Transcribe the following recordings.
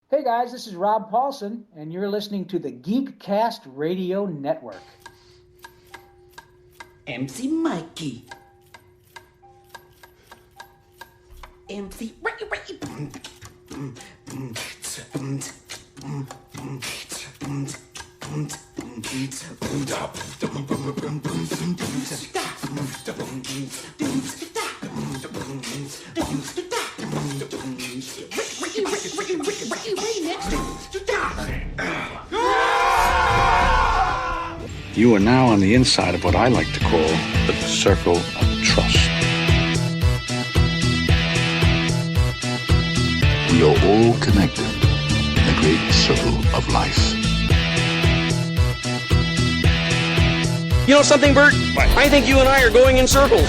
Hey guys, this is Rob Paulson, and you're listening to the Geekcast Radio Network. MC Mikey. MC Mikey. You are now on the inside of what I like to call the circle of trust. We are all connected in the great circle of life. You know something, Bert? What? I think you and I are going in circles.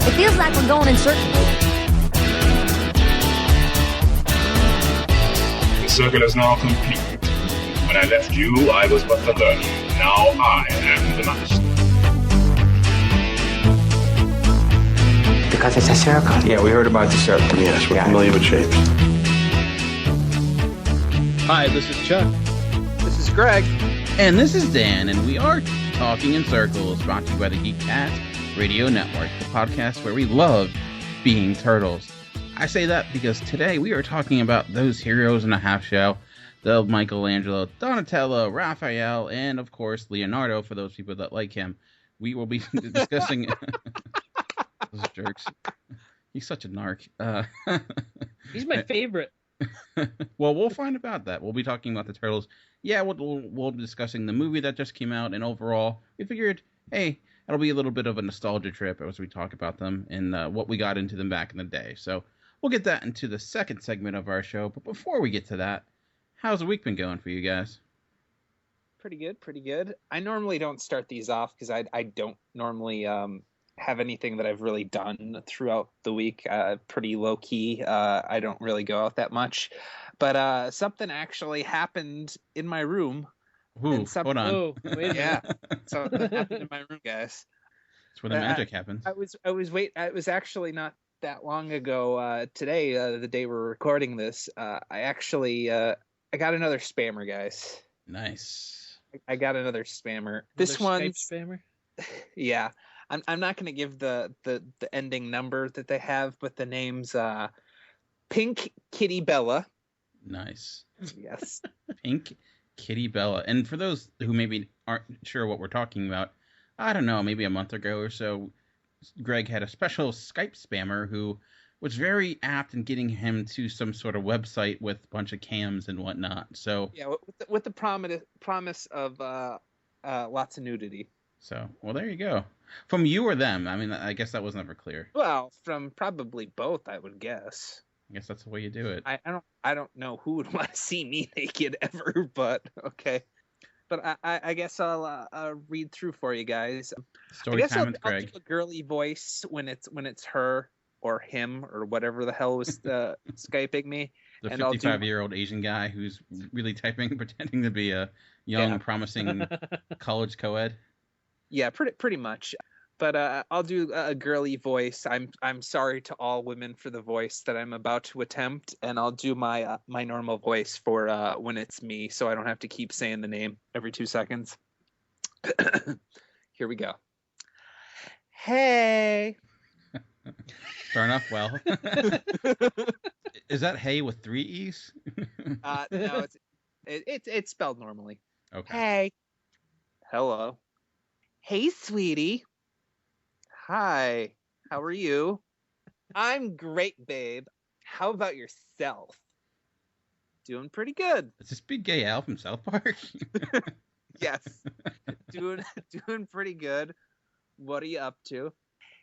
It feels like we're going in circles. The circle is now complete. When I left you, I was but the learner. Now I am the master. Because it's a circle. Yeah, we heard about the circle. Yes, we're familiar with shapes. Hi, this is Chuck. This is Greg. And this is Dan, and we are Talking in Circles, brought to you by the Geekcast Radio Network, the podcast where we love being turtles. I say that because today we are talking about those heroes in a half shell, the Michelangelo, Donatello, Raphael, and of course Leonardo, for those people that like him. We will be discussing those jerks. He's such a narc. He's my favorite. Well, we'll find about that. We'll be talking about the Turtles. Yeah, we'll be discussing the movie that just came out, and overall, we figured, hey, it'll be a little bit of a nostalgia trip as we talk about them and what we got into them back in the day. So we'll get that into the second segment of our show. But before we get to that, how's the week been going for you guys? Pretty good. I normally don't start these off because I don't normally have anything that I've really done throughout the week. Pretty low key. I don't really go out that much. But something actually happened in my room. Ooh, hold on. Oh, yeah, something happened in my room, guys. That's where the magic happens. It was actually not that long ago. Today, the day we're recording this, I got another spammer, guys. Nice. I got another spammer. This one's Skype Spammer. Yeah, I'm not going to give the ending number that they have, but the name's Pink Kitty Bella. Nice. Yes. Pink Kitty Bella. And for those who maybe aren't sure what we're talking about, I don't know, maybe a month ago or so, Greg had a special Skype spammer who was very apt in getting him to some sort of website with a bunch of cams and whatnot. So yeah, with the promise of lots of nudity. So, well, there you go. From you or them? I mean, I guess that was never clear. Well, from probably both, I would guess. I guess that's the way you do it. I don't know who would want to see me naked ever, but okay. But I guess I'll read through for you guys. Story time with Greg. I'll do a girly voice when it's her or him or whatever the hell was Skyping me. The 55-year-old Asian guy who's really typing, pretending to be a young, promising college co-ed. Yeah, pretty much. But I'll do a girly voice. I'm sorry to all women for the voice that I'm about to attempt, and I'll do my my normal voice for when it's me, so I don't have to keep saying the name every 2 seconds. Here we go. Hey. Starting off well. Is that hey with 3 E's? No, it's spelled normally. Okay. Hey. Hello. Hey, sweetie. Hi. How are you? I'm great, babe. How about yourself? Doing pretty good. Is this Big Gay Al from South Park? Yes. Doing pretty good. What are you up to?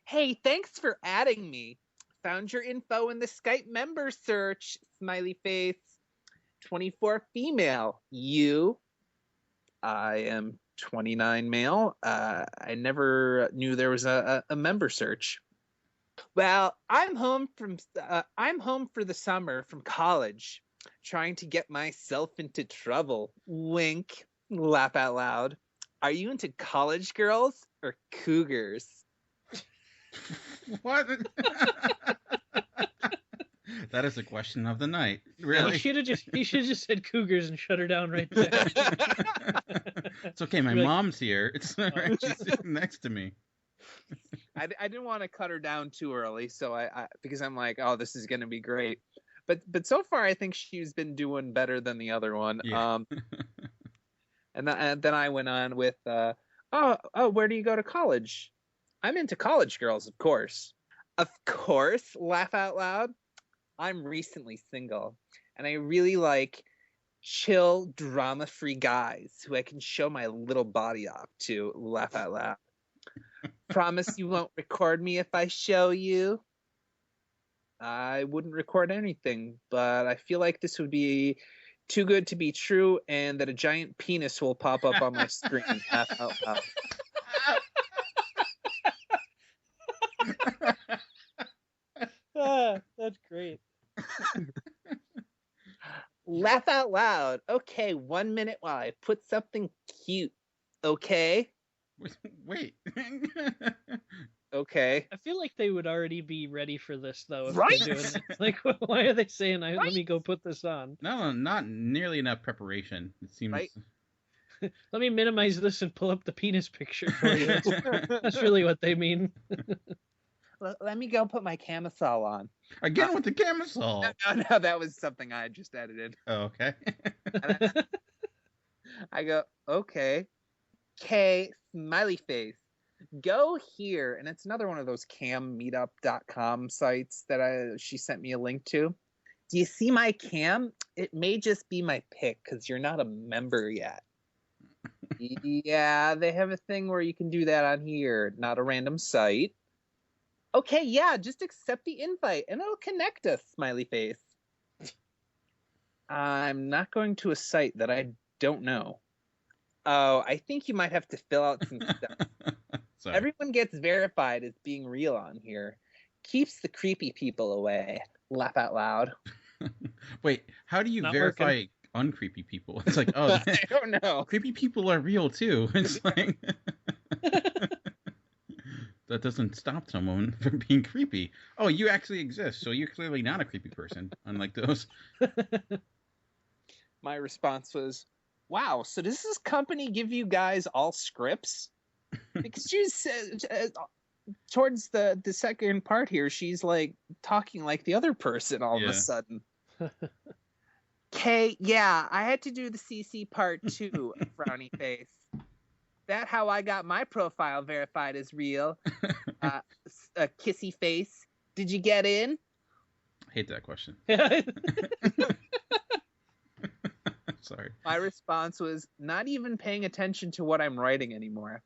Hey, thanks for adding me. Found your info in the Skype member search. Smiley face. 24 female. You? I am 29 male. I never knew there was a member search. Well, I'm home for the summer from college, trying to get myself into trouble. Wink. Laugh out loud. Are you into college girls or cougars? What? That is the question of the night. He Really? should have just said cougars and shut her down right there. It's okay. My You're like- mom's here. It's all right. She's sitting next to me. I didn't want to cut her down too early, so I because I'm like, oh, this is gonna be great. But so far, I think she's been doing better than the other one. Yeah. And then I went on with, oh, where do you go to college? I'm into college girls, of course. Of course, laugh out loud. I'm recently single, and I really like chill, drama-free guys who I can show my little body off to. Laugh out loud. Promise you won't record me if I show you. I wouldn't record anything, but I feel like this would be too good to be true, and that a giant penis will pop up on my screen. Laugh out loud. That's great. Laugh out loud. Okay, 1 minute while I put something cute. Okay? Wait. Okay. I feel like they would already be ready for this, though. If Right? They're doing it. Like, why are they saying, let me go put this on? No, not nearly enough preparation. It seems. Right. Let me minimize this and pull up the penis picture for you. That's really what they mean. Let me go put my camisole on. Again with the camisole. No, that was something I just edited. Oh, okay. I go, okay. K, smiley face. Go here. And it's another one of those cammeetup.com sites that she sent me a link to. Do you see my cam? It may just be my pic because you're not a member yet. Yeah, they have a thing where you can do that on here, not a random site. Okay, yeah, just accept the invite and it'll connect us, smiley face. I'm not going to a site that I don't know. Oh, I think you might have to fill out some stuff. Sorry. Everyone gets verified as being real on here. Keeps the creepy people away. Laugh out loud. Wait, how do you Not verify uncreepy people? It's like, oh, I don't know. creepy people are real too. It's like that doesn't stop someone from being creepy. Oh, you actually exist, so you're clearly not a creepy person, unlike those. My response was, wow, so does this company give you guys all scripts? Because she's towards the second part here, she's like talking like the other person all of a sudden. Okay, yeah, I had to do the CC part too, frowny face. That how I got my profile verified as real. A kissy face. Did you get in? I hate that question. Sorry. My response was, not even paying attention to what I'm writing anymore.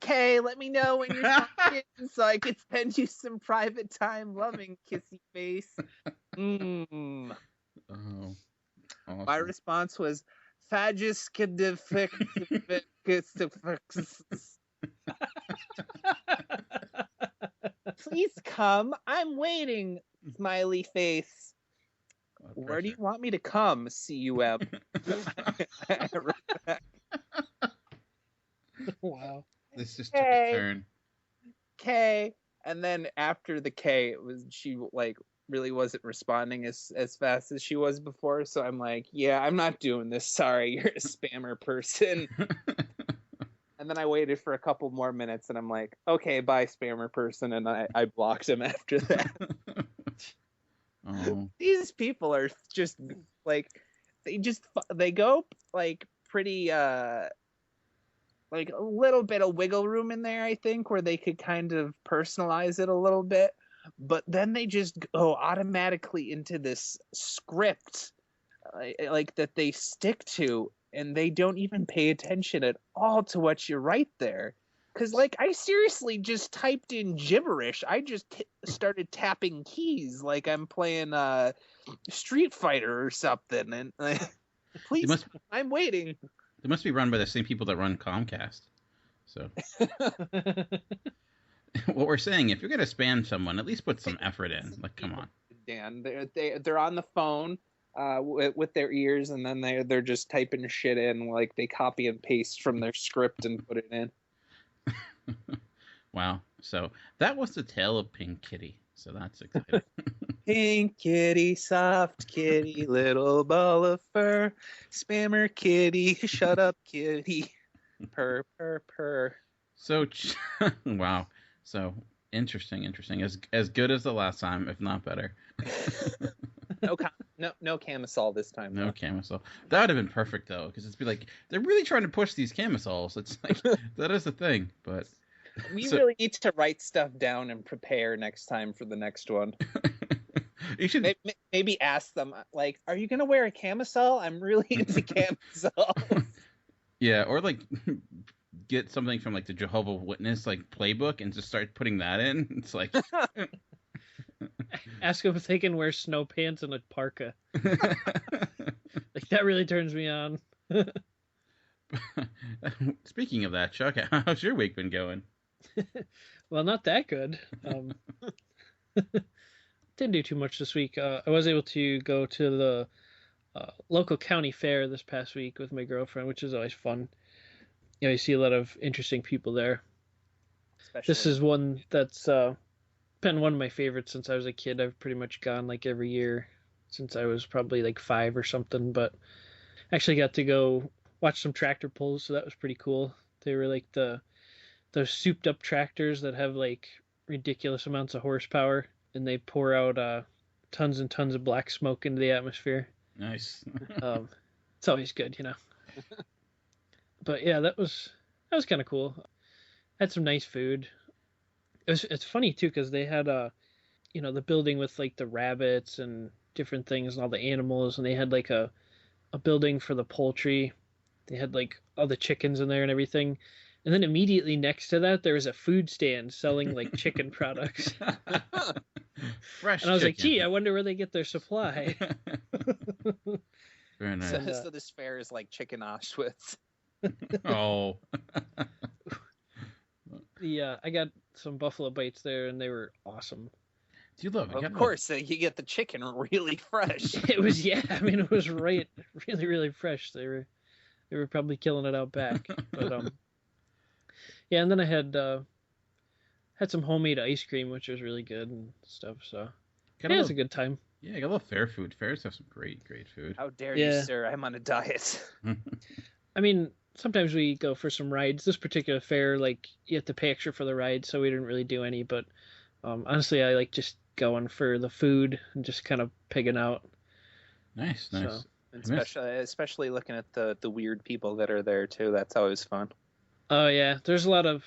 Okay, let me know when you're talking so I could spend you some private time loving kissy face. Oh. Awesome. My response was, Fagus Please come. I'm waiting, smiley face. Where do you want me to come, CUM? Wow. This just took a turn. K. And then after the K, it was she like really wasn't responding as fast as she was before. So I'm like, yeah, I'm not doing this. Sorry, you're a spammer person. And then I waited for a couple more minutes and I'm like, okay, bye, spammer person. And I blocked him after that. Oh. These people are just like, they go like pretty, like a little bit of wiggle room in there, I think, where they could kind of personalize it a little bit. But then they just go automatically into this script like that they stick to, and they don't even pay attention at all to what you write there. Because, like, I seriously just typed in gibberish. I just started tapping keys like I'm playing Street Fighter or something. And please, I'm waiting. They must be run by the same people that run Comcast. So, what we're saying, if you're gonna spam someone, at least put some effort in. Like, come on. Dan, they're on the phone with their ears, and then they're just typing shit in, like they copy and paste from their script and put it in. Wow. So that was the tale of Pink Kitty. So that's exciting. Pink kitty, soft kitty, little ball of fur. Spammer kitty, shut up kitty. Purr, purr, purr. So, wow. So interesting. As good as the last time, if not better. No camisole this time. No though. camisole. That would have been perfect though, because it's be like they're really trying to push these camisoles. It's like that is the thing, but We really need to write stuff down and prepare next time for the next one. you should. Maybe ask them, like, are you going to wear a camisole? I'm really into camisole. Yeah, or like get something from like the Jehovah's Witness like playbook and just start putting that in. It's like Ask them if they can wear snow pants and a parka. Like that really turns me on. Speaking of that, Chuck, how's your week been going? Well, not that good. Didn't do too much this week. I was able to go to the local county fair this past week with my girlfriend, which is always fun. You know, you see a lot of interesting people there. This is one that's been one of my favorites since I was a kid. I've pretty much gone like every year since I was probably like 5 or something, but actually got to go watch some tractor pulls, so that was pretty cool. They were like those souped up tractors that have like ridiculous amounts of horsepower, and they pour out tons and tons of black smoke into the atmosphere. Nice. It's always good, you know. But yeah, that was kind of cool. Had some nice food. It's funny too because they had the building with like the rabbits and different things and all the animals, and they had like a building for the poultry. They had like all the chickens in there and everything. And then immediately next to that, there was a food stand selling like chicken products. Fresh. And I was like, chicken. gee, I wonder where they get their supply. Very nice. So this fair is like chicken Auschwitz. Oh. I got some buffalo bites there, and they were awesome. Do you love it? Of course, you get the chicken really fresh. It was it was right, really, really fresh. They were probably killing it out back. But yeah, and then I had some homemade ice cream, which was really good and stuff. So it was a good time. Yeah, I love fair food. Fairs have some great food. How dare you, sir? I'm on a diet. I mean, sometimes we go for some rides. This particular fair, like, you have to pay extra for the ride, so we didn't really do any. But honestly, I like just going for the food and just kind of pigging out. Nice. So, especially looking at the weird people that are there too. That's always fun. Oh yeah, there's a lot of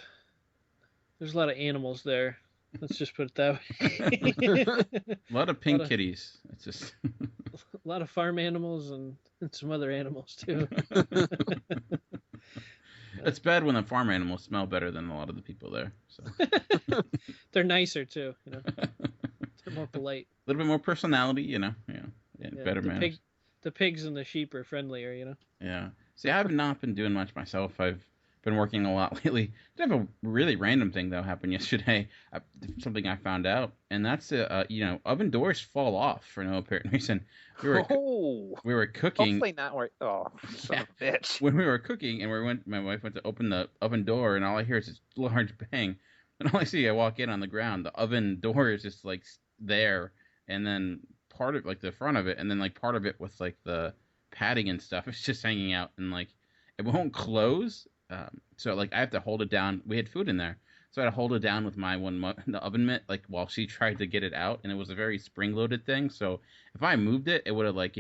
animals there. Let's just put it that way. A lot of pink kitties. It's just a lot of farm animals and some other animals too. It's bad when the farm animals smell better than a lot of the people there. So they're nicer too, you know. They're more polite. A little bit more personality, you know. Yeah, better manners. The pigs and the sheep are friendlier, you know. Yeah. See, I have not been doing much myself. I've been working a lot lately. Did have a really random thing though happen yesterday. Something I found out, and that's oven doors fall off for no apparent reason. We were cooking. Hopefully not work. Oh, son of a bitch. When we were cooking, and my wife went to open the oven door, and all I hear is this large bang, and all I see, I walk in on the ground. The oven door is just like there, and then part of like the front of it, and then like part of it with like the padding and stuff, it's just hanging out, and like it won't close. So like I have to hold it down. We had food in there, so I had to hold it down with my the oven mitt, like while she tried to get it out, and it was a very spring-loaded thing. So if I moved it, it would have like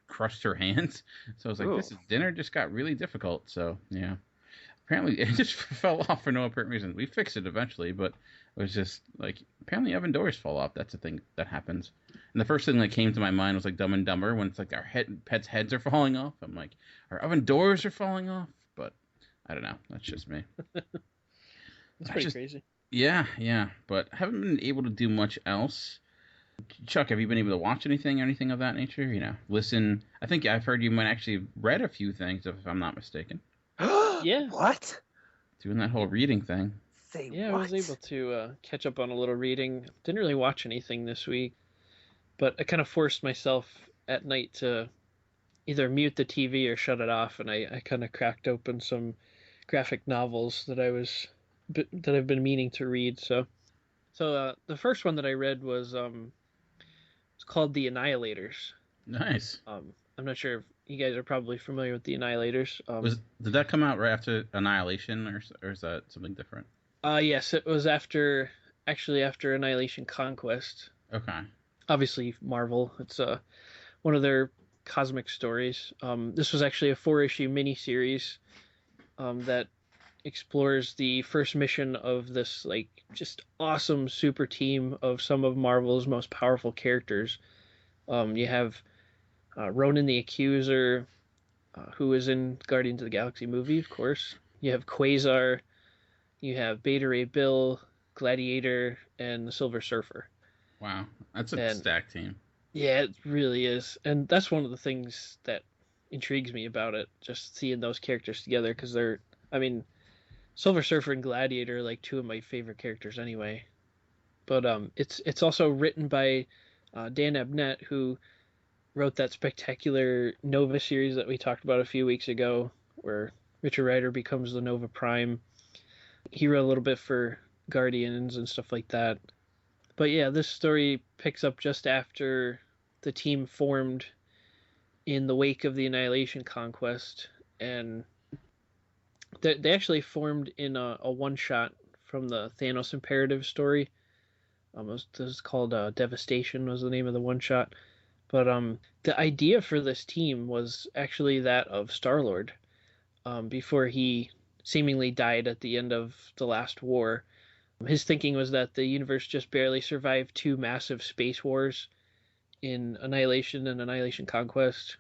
crushed her hands. So I was like, This dinner just got really difficult. So yeah, apparently it just fell off for no apparent reason. We fixed it eventually, but it was just like apparently oven doors fall off. That's a thing that happens. And the first thing that came to my mind was like Dumb and Dumber, when it's like our pets' heads are falling off. I'm like, our oven doors are falling off. But I don't know. That's just me. That's pretty crazy. Yeah. But I haven't been able to do much else. Chuck, have you been able to watch anything or anything of that nature? Listen. I think I've heard you might actually read a few things, if I'm not mistaken. Yeah. What? Doing that whole reading thing. I was able to catch up on a little reading. Didn't really watch anything this week, but I kind of forced myself at night to either mute the TV or shut it off, and I kind of cracked open some graphic novels that I've been meaning to read. So So the first one that I read was it's called The Annihilators. Nice. I'm not sure if you guys are probably familiar with The Annihilators. Did that come out right after Annihilation, or is that something different? Yes, it was after Annihilation Conquest. Okay. Obviously Marvel. It's one of their cosmic stories. This was actually a 4-issue miniseries that explores the first mission of this like just awesome super team of some of Marvel's most powerful characters. You have Ronan the Accuser, who is in Guardians of the Galaxy movie, of course. You have Quasar, you have Beta Ray Bill, Gladiator, and the Silver Surfer. Wow, that's a stacked team. Yeah, it really is. And that's one of the things that intrigues me about it, just seeing those characters together, because Silver Surfer and Gladiator are like two of my favorite characters anyway. But it's also written by Dan Abnett, who wrote that spectacular Nova series that we talked about a few weeks ago, where Richard Rider becomes the Nova Prime. He wrote a little bit for Guardians and stuff like that. But yeah, this story picks up just after the team formed in the wake of the Annihilation Conquest, and they actually formed in a one-shot from the Thanos Imperative story. This is called Devastation was the name of the one-shot. But the idea for this team was actually that of Star-Lord before he seemingly died at the end of the last war. His thinking was that the universe just barely survived 2 massive space wars in Annihilation and Annihilation Conquest,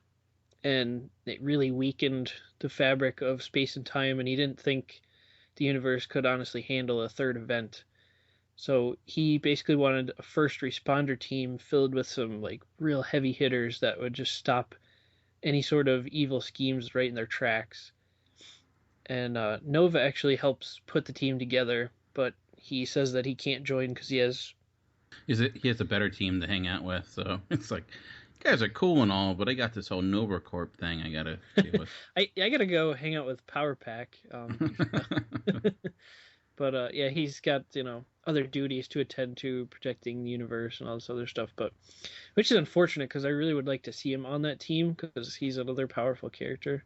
and it really weakened the fabric of space and time, and he didn't think the universe could honestly handle a third event. So he basically wanted a first responder team filled with some like real heavy hitters that would just stop any sort of evil schemes right in their tracks. And Nova actually helps put the team together, but he says that he can't join because he has a better team to hang out with. So it's like, you guys are cool and all, but I got this whole Nova Corp thing I gotta deal with. I gotta go hang out with Power Pack. But yeah, he's got other duties to attend to, protecting the universe and all this other stuff. But which is unfortunate because I really would like to see him on that team because he's another powerful character.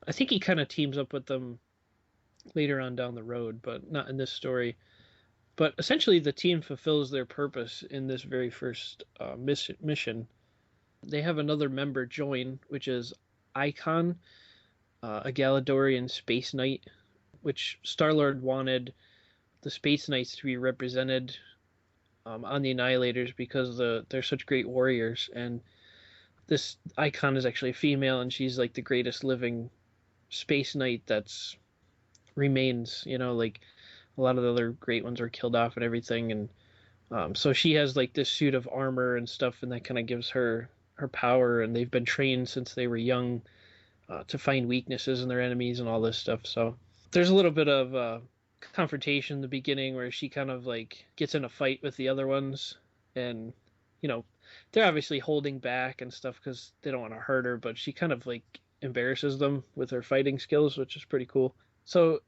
I think he kind of teams up with them later on down the road, but not in this story. But essentially, the team fulfills their purpose in this very first mission. They have another member join, which is Icon, a Galadorian space knight, which Star-Lord wanted the Space Knights to be represented on the Annihilators because they're such great warriors. And this Icon is actually a female, and she's like the greatest living Space Knight that's remains. Like a lot of the other great ones are killed off and everything. And so she has like this suit of armor and stuff, and that kind of gives her power. And they've been trained since they were young to find weaknesses in their enemies and all this stuff. So there's a little bit of confrontation in the beginning where she kind of like gets in a fight with the other ones, and they're obviously holding back and stuff because they don't want to hurt her, but she kind of like embarrasses them with her fighting skills, which is pretty cool. So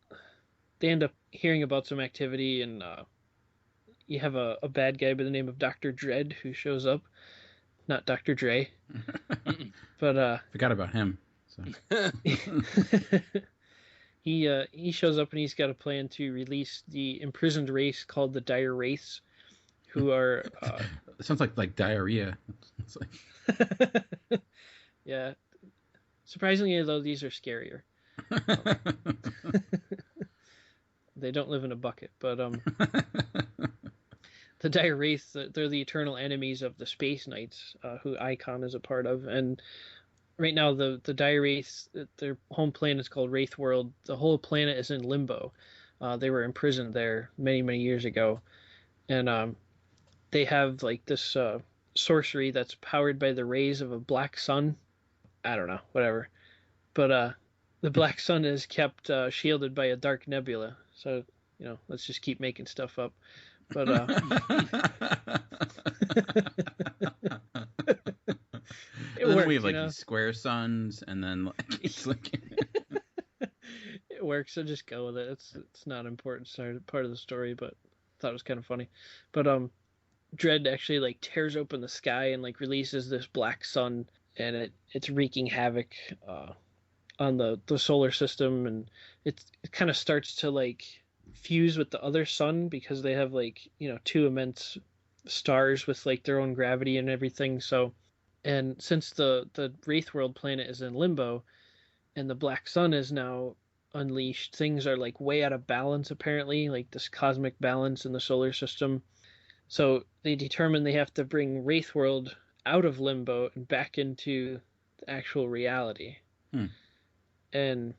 they end up hearing about some activity, and you have a bad guy by the name of Dr. Dredd who shows up. Not Dr. Dre. But forgot about him. So. He shows up, and he's got a plan to release the imprisoned race called the Dire Wraiths, who are it sounds like diarrhea. It's like... Yeah. Surprisingly, though, these are scarier. They don't live in a bucket, but the Dire Wraiths, they're the eternal enemies of the Space Knights, who Icon is a part of. And right now, the Dire Wraiths, their home planet is called Wraith World. The whole planet is in limbo. They were imprisoned there many, many years ago. And they have like this sorcery that's powered by the rays of a black sun. I don't know, whatever. But the black sun is kept shielded by a dark nebula. So, let's just keep making stuff up. But it works, we have like these square suns, and then it's like it works. So just go with it. It's not important part of the story, but thought it was kind of funny. But Dredd actually like tears open the sky and like releases this black sun, and it's wreaking havoc on the solar system, and it kind of starts to like fuse with the other sun because they have like, you know, two immense stars with like their own gravity and everything. So, and since the Wraith World planet is in limbo and the black sun is now unleashed, things are like way out of balance apparently, like this cosmic balance in the solar system. So they determine they have to bring Wraith World out of limbo and back into the actual reality. And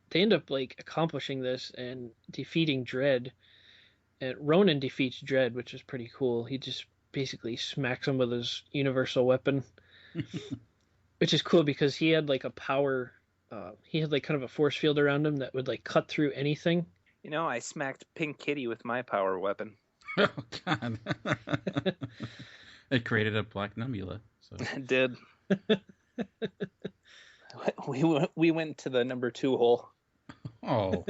they end up like accomplishing this and defeating Dredd. And Ronan defeats Dredd, which is pretty cool. He just basically smacks him with his universal weapon, which is cool because he had like a power. He had like kind of a force field around him that would like cut through anything. You know, I smacked Pink Kitty with my power weapon. Oh God! It created a black nebula. So It did. We went to the number 2 hole. oh.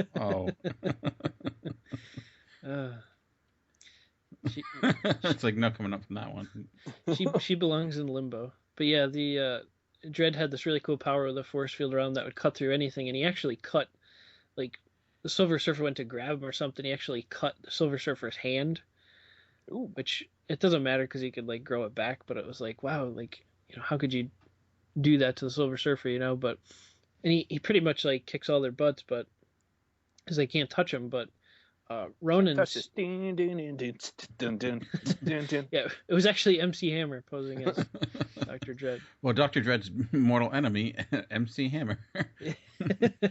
It's like no coming up from that one. She belongs in limbo. But yeah, the Dredd had this really cool power with a force field around that would cut through anything, and he actually cut, like, the Silver Surfer went to grab him or something. He actually cut the Silver Surfer's hand. Ooh. Which it doesn't matter because he could like grow it back, but it was like, wow, like, you know, how could you do that to the Silver Surfer, you know? But and he pretty much like kicks all their butts, but because they can't touch him. But Ronan's yeah, it was actually MC Hammer posing as Dr. Dredd. Well, Dr. Dredd's mortal enemy, MC Hammer,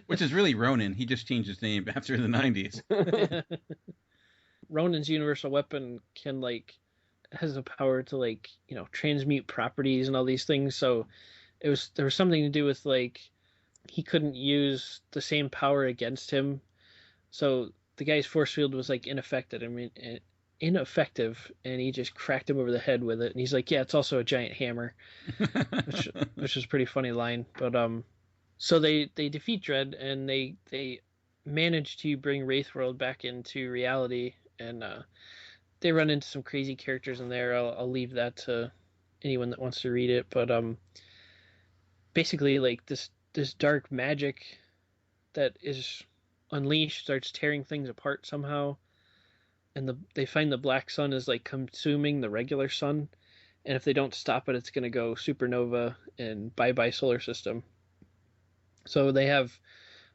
which is really Ronan. He just changed his name after the 90s. Ronan's universal weapon can like has the power to like, you know, transmute properties and all these things. So there was something to do with like he couldn't use the same power against him. So the guy's force field was like ineffective. And he just cracked him over the head with it. And he's like, yeah, it's also a giant hammer, which is a pretty funny line. But so they defeat Dredd and they manage to bring Wraithworld back into reality. And they run into some crazy characters in there. I'll leave that to anyone that wants to read it. But basically, like this dark magic that is unleashed starts tearing things apart somehow. And they find the black sun is like consuming the regular sun. And if they don't stop it, it's going to go supernova and bye-bye solar system. So they have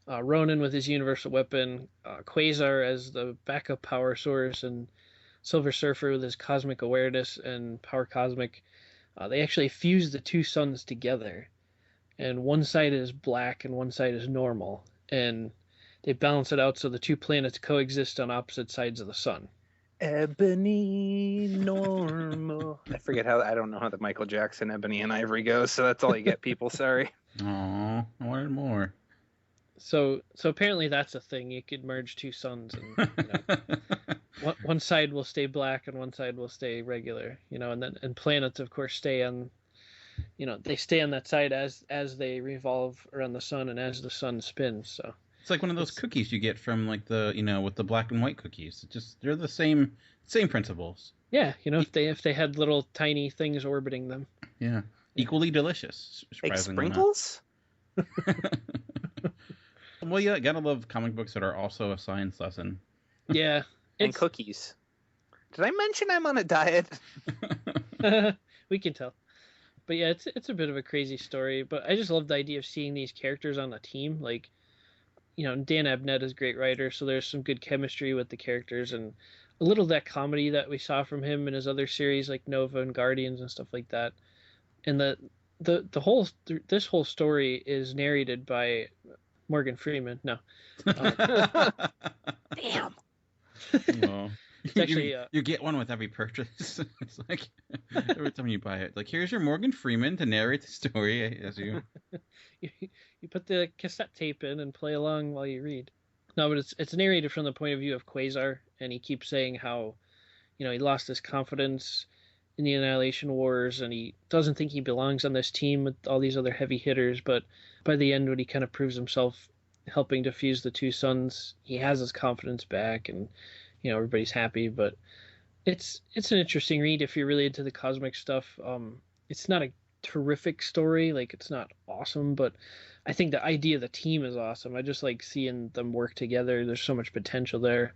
Ronan with his universal weapon, Quasar as the backup power source, and Silver Surfer with his cosmic awareness and power cosmic. They actually fuse the two suns together, and one side is black and one side is normal, and they balance it out so the two planets coexist on opposite sides of the sun. Ebony normal. I don't know how the Michael Jackson Ebony and Ivory goes, so that's all you get, people. Sorry. Aw, I wanted more. So apparently that's a thing. You could merge two suns, and you know, one side will stay black and one side will stay regular. You know, and planets, of course, stay on. You know, they stay on that side as they revolve around the sun and as the sun spins. So it's like one of those cookies you get from like the, you know, with the black and white cookies. They're the same principles. Yeah, you know, if they had little tiny things orbiting them. Yeah, equally delicious. Like sprinkles. Well, yeah, gotta love comic books that are also a science lesson. Yeah, and cookies. Did I mention I'm on a diet? We can tell. But yeah, it's a bit of a crazy story. But I just love the idea of seeing these characters on a team. Like, you know, Dan Abnett is a great writer, so there's some good chemistry with the characters and a little of that comedy that we saw from him in his other series like Nova and Guardians and stuff like that. And this whole story is narrated by Morgan Freeman. No. Damn. No. It's actually you get one with every purchase. It's like every time you buy it, like, here's your Morgan Freeman to narrate the story as you. You put the cassette tape in and play along while you read. No, but it's narrated from the point of view of Quasar, and he keeps saying how, you know, he lost his confidence in the Annihilation Wars, and he doesn't think he belongs on this team with all these other heavy hitters. But by the end, when he kind of proves himself helping to fuse the two suns, he has his confidence back, and everybody's happy. But it's an interesting read if you're really into the cosmic stuff. It's not a terrific story, like it's not awesome, but I think the idea of the team is awesome. I just like seeing them work together. There's so much potential there.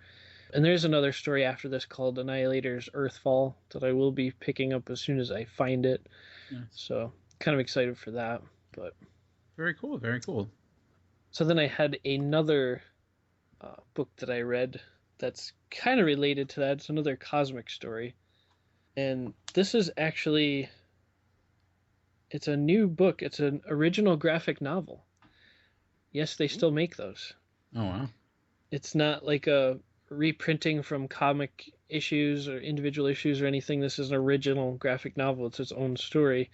And there's another story after this called Annihilator's Earthfall that I will be picking up as soon as I find it. Yes. So kind of excited for that. But Very cool, very cool. so then I had another book that I read that's kind of related to that. It's another cosmic story. And this is actually, it's a new book. It's an original graphic novel. Yes, they still make those. Oh, wow. It's not like a reprinting from comic issues or individual issues or anything. This is an original graphic novel. It's its own story.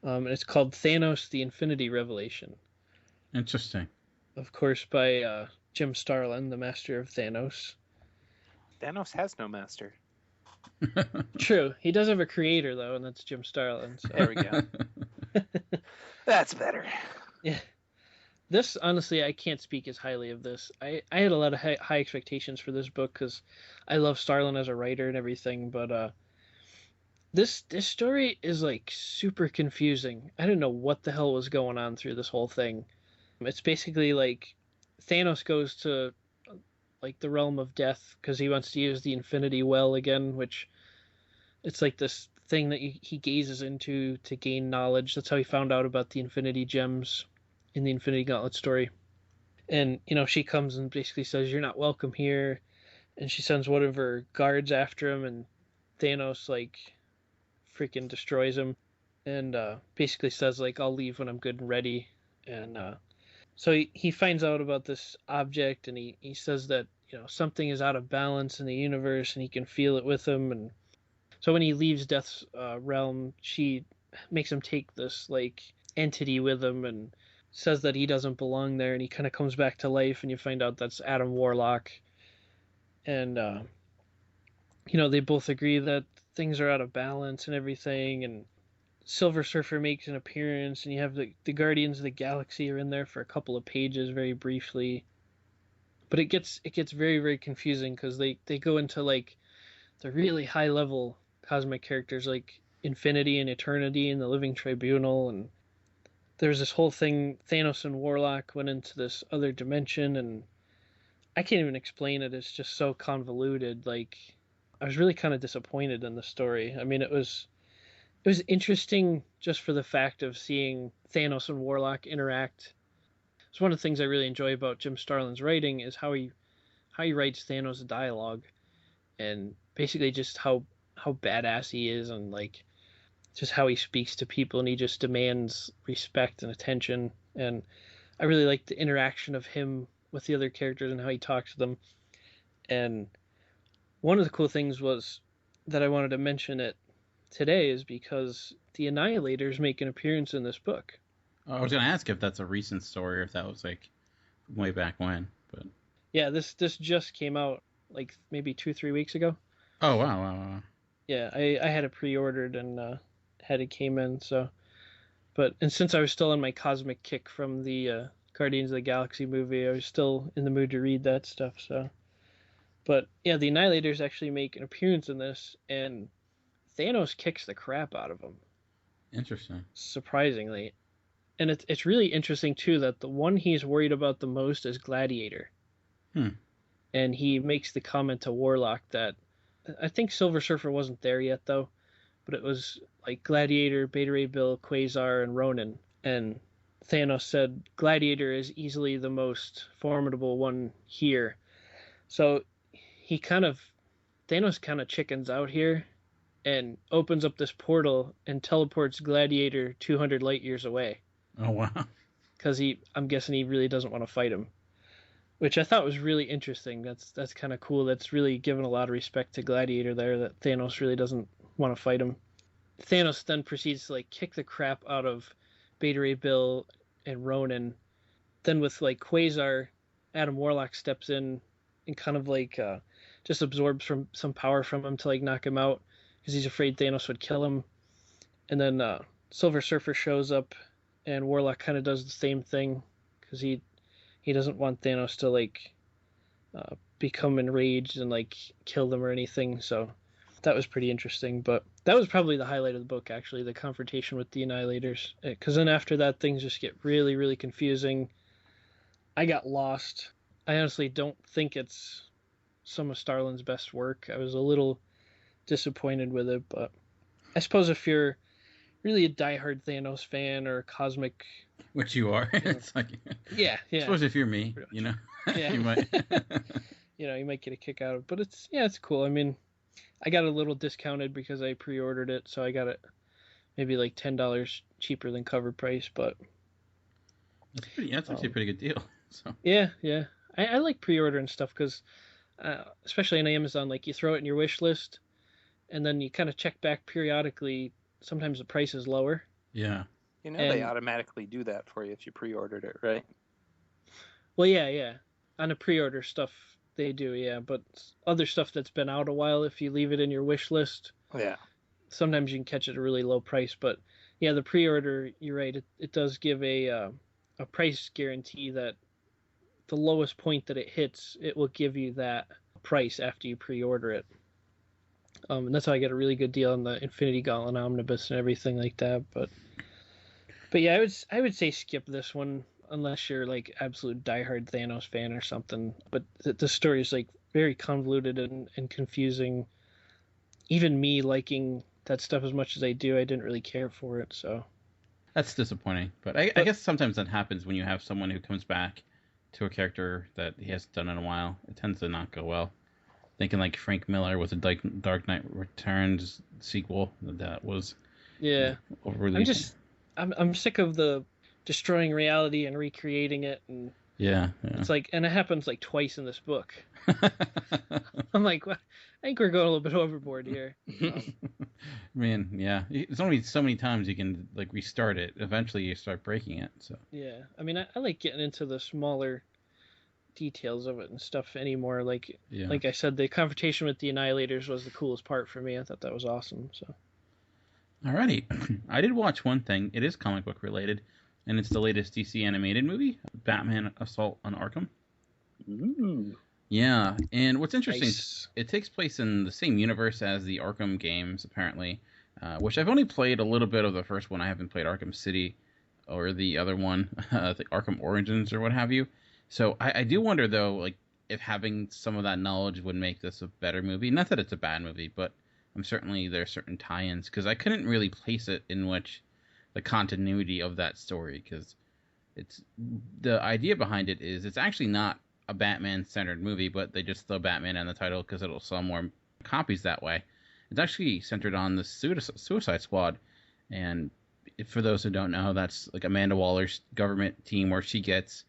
And it's called Thanos, the Infinity Revelation. Interesting. Of course, by Jim Starlin, the master of Thanos. Thanos has no master. True. He does have a creator, though, and that's Jim Starlin. So. There we go. That's better. Yeah. This, honestly, I can't speak as highly of this. I had a lot of high expectations for this book because I love Starlin as a writer and everything, but this story is, like, super confusing. I didn't know what the hell was going on through this whole thing. It's basically, like, Thanos goes to, like, the realm of death because he wants to use the Infinity Well again, which it's, like, this thing that he gazes into to gain knowledge. That's how he found out about the Infinity Gems in the Infinity Gauntlet story. And, she comes and basically says, "You're not welcome here." And she sends one of her guards after him, and Thanos, like, freaking destroys him. And basically says, like, "I'll leave when I'm good and ready." And so he finds out about this object, and he says that, something is out of balance in the universe, and he can feel it with him. And so when he leaves Death's realm, she makes him take this, like, entity with him, and says that he doesn't belong there, and he kind of comes back to life, and you find out that's Adam Warlock. And they both agree that things are out of balance and everything, and Silver Surfer makes an appearance, and you have the Guardians of the Galaxy are in there for a couple of pages very briefly. But it gets very, very confusing because they go into, like, the really high level cosmic characters like Infinity and Eternity and the Living Tribunal, and there's this whole thing. Thanos and Warlock went into this other dimension, and I can't even explain it. It's just so convoluted. Like, I was really kind of disappointed in the story. I mean, it was interesting just for the fact of seeing Thanos and Warlock interact. It's one of the things I really enjoy about Jim Starlin's writing is how he writes Thanos' dialogue, and basically just how badass he is, and, like, just how he speaks to people, and he just demands respect and attention. And I really like the interaction of him with the other characters and how he talks to them. And one of the cool things was that I wanted to mention it today is because the Annihilators make an appearance in this book. I was going to ask if that's a recent story or if that was, like, way back when. But yeah, this just came out, like, maybe 2-3 weeks ago. Oh, wow. Yeah, I had it pre-ordered and had it came in, so. And since I was still on my cosmic kick from the Guardians of the Galaxy movie, I was still in the mood to read that stuff, so. But yeah, the Annihilators actually make an appearance in this, and Thanos kicks the crap out of them. Interesting. Surprisingly. And it's really interesting, too, that the one he's worried about the most is Gladiator. And he makes the comment to Warlock that, I think Silver Surfer wasn't there yet, though, but it was, like, Gladiator, Beta Ray Bill, Quasar, and Ronan. And Thanos said Gladiator is easily the most formidable one here. So Thanos kind of chickens out here and opens up this portal and teleports Gladiator 200 light years away. Oh, wow. Because I'm guessing he really doesn't want to fight him. Which I thought was really interesting. That's kind of cool. That's really given a lot of respect to Gladiator there, that Thanos really doesn't want to fight him. Thanos then proceeds to, like, kick the crap out of Beta Ray Bill and Ronan. Then with, like, Quasar, Adam Warlock steps in and kind of, like, just absorbs some power from him to, like, knock him out because he's afraid Thanos would kill him. And then Silver Surfer shows up, and Warlock kind of does the same thing because he doesn't want Thanos to, like, become enraged and like kill them or anything. So that was pretty interesting. But that was probably the highlight of the book, actually, the confrontation with the Annihilators. Because then after that, things just get really, really confusing. I got lost. I honestly don't think it's some of Starlin's best work. I was a little disappointed with it, but I suppose if you're really a diehard Thanos fan or a cosmic, which you are, it's like, yeah. I suppose if you're me, you know, yeah. you might, you might get a kick out of it. But it's cool. I mean, I got a little discounted because I pre-ordered it, so I got it maybe like $10 cheaper than cover price. But that's actually a pretty good deal. So yeah. I like pre-ordering stuff because, especially on Amazon, like you throw it in your wish list, and then you kind of check back periodically. Sometimes the price is lower. Yeah. They automatically do that for you if you pre-ordered it, right? Well, yeah. On the pre-order stuff, they do, yeah. But other stuff that's been out a while, if you leave it in your wish list, yeah, sometimes you can catch it at a really low price. But yeah, the pre-order, you're right, it does give a price guarantee that the lowest point that it hits, it will give you that price after you pre-order it. And that's how I get a really good deal on the Infinity Gauntlet Omnibus and everything like that. But yeah, I would say skip this one unless you're like absolute diehard Thanos fan or something. But the story is like very convoluted and confusing. Even me liking that stuff as much as I do, I didn't really care for it. So that's disappointing. But I guess sometimes that happens when you have someone who comes back to a character that he hasn't done in a while. It tends to not go well. Thinking like Frank Miller with the Dark Knight Returns sequel that was overly. I'm sick of the destroying reality and recreating it, and yeah. It's like, and it happens like twice in this book. I'm like, well, I think we're going a little bit overboard here. Man, yeah, it's only so many times you can like restart it. Eventually, you start breaking it. So yeah, I mean, I like getting into the smaller details of it and stuff anymore. Like I said, the confrontation with the Annihilators was the coolest part for me. I thought that was awesome. So alrighty. I did watch one thing. It is comic book related, and it's the latest DC animated movie, Batman Assault on Arkham. Ooh. Yeah, and what's interesting, Nice. It takes place in the same universe as the Arkham games, apparently, which I've only played a little bit of the first one. I haven't played Arkham City or the other one, the Arkham Origins or what have you. So I do wonder, though, like if having some of that knowledge would make this a better movie. Not that it's a bad movie, but certainly there are certain tie-ins, because I couldn't really place it in which the continuity of that story, because it's the idea behind it is it's actually not a Batman-centered movie, but they just throw Batman in the title because it'll sell more copies that way. It's actually centered on the Suicide Squad, and for those who don't know, that's like Amanda Waller's government team where she gets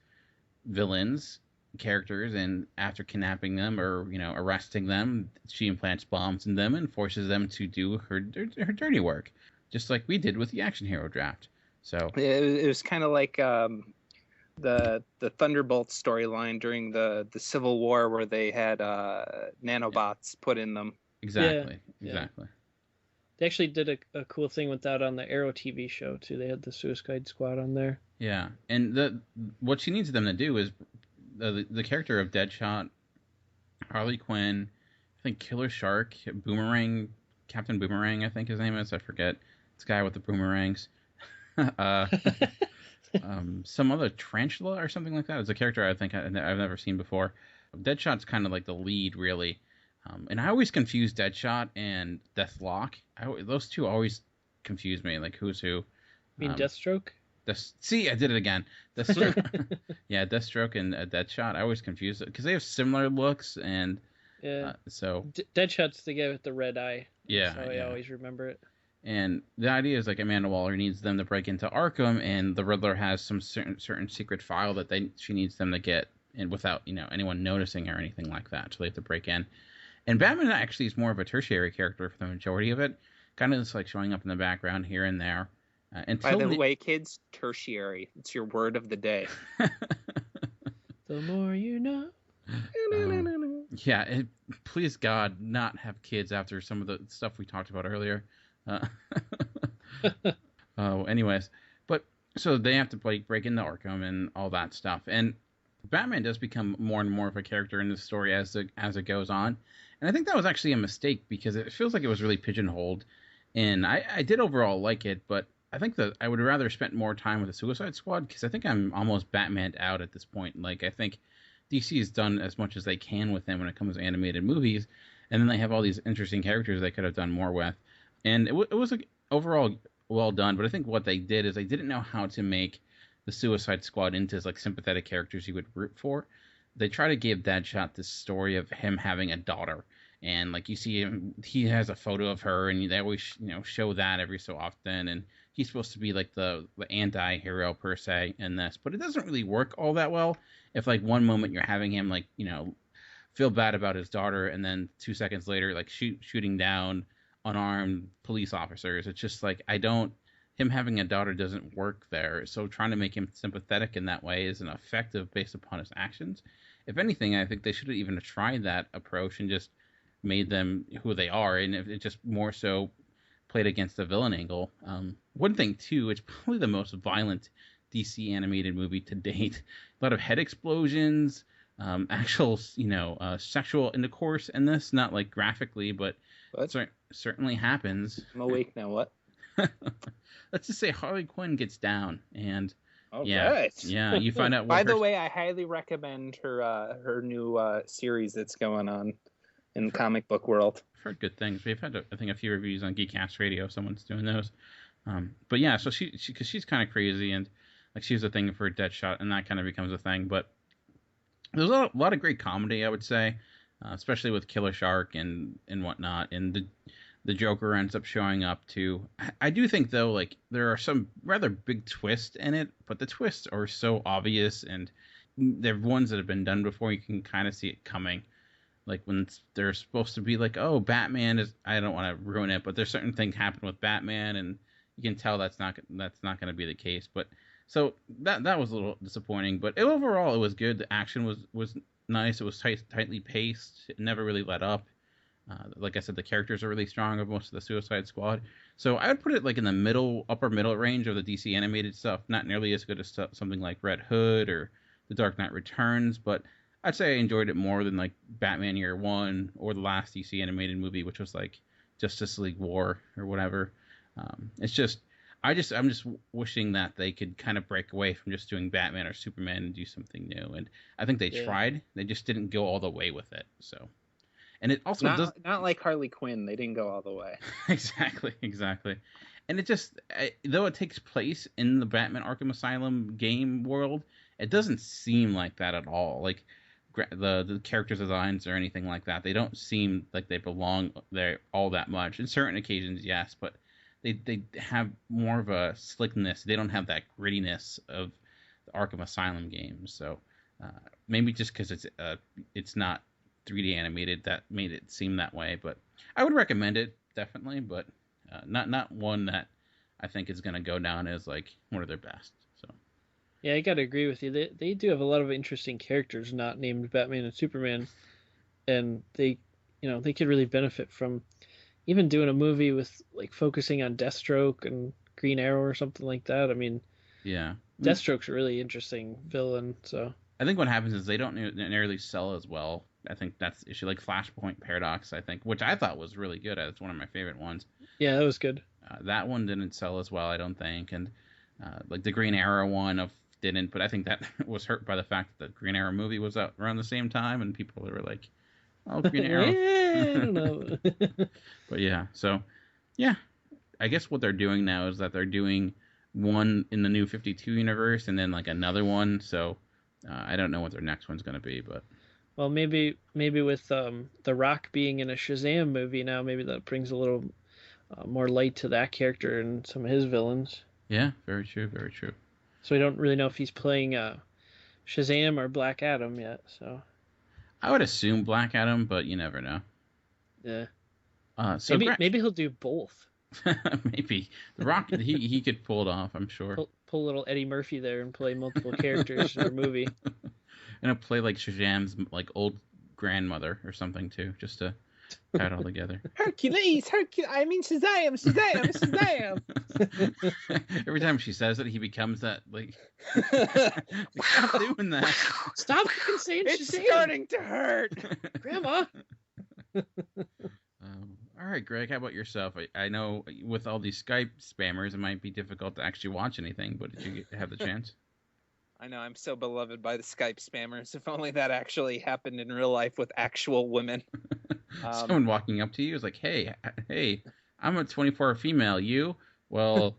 villains, characters, and after kidnapping them or arresting them, she implants bombs in them and forces them to do her dirty work, just like we did with the Action Hero draft. So it was kind of like the Thunderbolt storyline during the Civil War, where they had nanobots put in them. Exactly. They actually did a cool thing with that on the Arrow TV show too. They had the Suicide Squad on there. Yeah, and what she needs them to do is the character of Deadshot, Harley Quinn, I think Killer Shark, Boomerang, Captain Boomerang, I think his name is. I forget. This guy with the boomerangs. Some other Tarantula or something like that. It's a character I think I've never seen before. Deadshot's kind of like the lead, really. And I always confuse Deadshot and Deathlock. Those two always confuse me, like who's who. You mean Deathstroke? See, I did it again. Deathstroke. Yeah, Deathstroke and Deadshot. I always confuse it because they have similar looks, and so Deadshot's the guy with the red eye. Yeah, so I always remember it. And the idea is like Amanda Waller needs them to break into Arkham, and the Riddler has some certain secret file that she needs them to get, and without anyone noticing or anything like that, so they have to break in. And Batman actually is more of a tertiary character for the majority of it, kind of just like showing up in the background here and there. By the way, kids, tertiary. It's your word of the day. The more you know. Yeah, please God, not have kids after some of the stuff we talked about earlier. Anyways, but so they have to break into Arkham and all that stuff. And Batman does become more and more of a character in the story as it goes on, and I think that was actually a mistake because it feels like it was really pigeonholed. And I did overall like it, but I think that I would rather spend more time with the Suicide Squad because I think I'm almost Batmaned out at this point. Like, I think DC has done as much as they can with them when it comes to animated movies, and then they have all these interesting characters they could have done more with. And it was overall well done, but I think what they did is they didn't know how to make the Suicide Squad into like sympathetic characters you would root for. They try to give Deadshot this story of him having a daughter, and like you see him, he has a photo of her, and they always show that every so often, and he's supposed to be like the anti-hero per se in this, but it doesn't really work all that well if like one moment you're having him like feel bad about his daughter, and then 2 seconds later like shooting down unarmed police officers. It's just like him having a daughter doesn't work there, so trying to make him sympathetic in that way isn't effective based upon his actions. If anything, I think they should have even tried that approach and just made them who they are, and it just more so played against the villain angle. One thing too, it's probably the most violent DC animated movie to date. A lot of head explosions, actual sexual intercourse in this, not like graphically, but certainly happens. I'm awake now. What? Let's just say Harley Quinn gets down, and right. You find out. By the way, I highly recommend her new series that's going on in the comic book world. I've heard good things. We've had I think a few reviews on Geekcast Radio. Someone's doing those, but yeah. So because she's kind of crazy, and like she's a thing for Deadshot, and that kind of becomes a thing. But there's a lot of great comedy, I would say, especially with Killer Shark and whatnot, and the Joker ends up showing up too. I do think though, like there are some rather big twists in it, but the twists are so obvious, and they're ones that have been done before. You can kind of see it coming. Like when they're supposed to be like, oh, Batman is. I don't want to ruin it, but there's certain things happen with Batman, and you can tell that's not going to be the case. But so that was a little disappointing. But overall, it was good. The action was nice. It was tightly paced. It never really let up. Like I said, the characters are really strong of most of the Suicide Squad. So I would put it like in the upper middle range of the DC animated stuff. Not nearly as good as something like Red Hood or The Dark Knight Returns, but I'd say I enjoyed it more than like Batman Year One or the last DC animated movie, which was like Justice League War or whatever. I'm just wishing that they could kind of break away from just doing Batman or Superman and do something new. And I think they tried. They just didn't go all the way with it. So. And it also not like Harley Quinn. They didn't go all the way. Exactly. And it just, though it takes place in the Batman Arkham Asylum game world, it doesn't seem like that at all. Like the character designs or anything like that, they don't seem like they belong there all that much. In certain occasions, yes, but they have more of a slickness. They don't have that grittiness of the Arkham Asylum games. So maybe just because it's not 3D animated, that made it seem that way. But I would recommend it definitely, but not one that I think is going to go down as like one of their best. So yeah, I gotta agree with you. They do have a lot of interesting characters not named Batman and Superman, and they could really benefit from even doing a movie with like focusing on Deathstroke and Green Arrow or something like that. I mean, yeah, Deathstroke's a really interesting villain. So I think what happens is they don't nearly sell as well. I think that's the issue. Like Flashpoint Paradox, I think, which I thought was really good. It's one of my favorite ones. Yeah, that was good. That one didn't sell as well, I don't think. And like the Green Arrow one didn't, but I think that was hurt by the fact that the Green Arrow movie was out around the same time, and people were like, "Oh, Green Arrow." I don't know. But yeah, so yeah, I guess what they're doing now is that they're doing one in the New 52 universe and then like another one. So I don't know what their next one's going to be, but. Well, maybe with The Rock being in a Shazam movie now, maybe that brings a little more light to that character and some of his villains. Yeah, very true. So we don't really know if he's playing Shazam or Black Adam yet. So I would assume Black Adam, but you never know. Yeah. So maybe he'll do both. Maybe The Rock he could pull it off. I'm sure. Pull a little Eddie Murphy there and play multiple characters in a movie. And I'll play like Shazam's like old grandmother or something too, just to Tied all together. Hercules, I mean Shazam. Every time she says it, he becomes that, like... Stop doing that. Stop fucking saying It's Shazam. starting to hurt. Grandma. All right, Greg, how about yourself? I know with all these Skype spammers, it might be difficult to actually watch anything, but did you have the chance? I know, I'm so beloved by the Skype spammers. If only that actually happened in real life with actual women. Someone walking up to you is like, hey, I'm a 24 female. You? Well,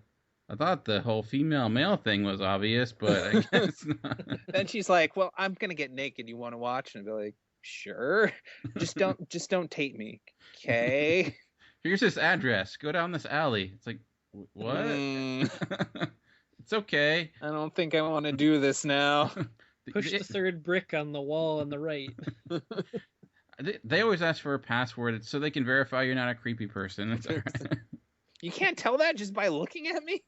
I thought the whole female-male thing was obvious, but I guess not. Then she's like, well, I'm going to get naked. You want to watch? And I'd be like, sure. Just don't tape me. Okay. Here's this address. Go down this alley. It's like, what? It's okay. I don't think I want to do this now. Push the third brick on the wall on the right. They always ask for a password so they can verify you're not a creepy person. It's all right. You can't tell that just by looking at me?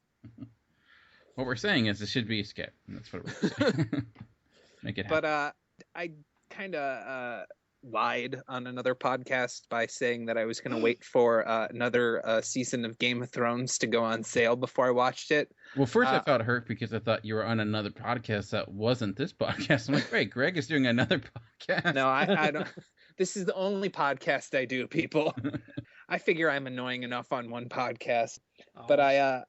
What we're saying is this should be a skip. That's what we're saying. Make it happen. But I kind of lied on another podcast by saying that I was going to wait for another season of Game of Thrones to go on sale before I watched it. Well, first I felt hurt because I thought you were on another podcast that wasn't this podcast. I'm like, wait, Greg is doing another podcast. No, I don't. This is the only podcast I do, people. I figure I'm annoying enough on one podcast. Oh. But I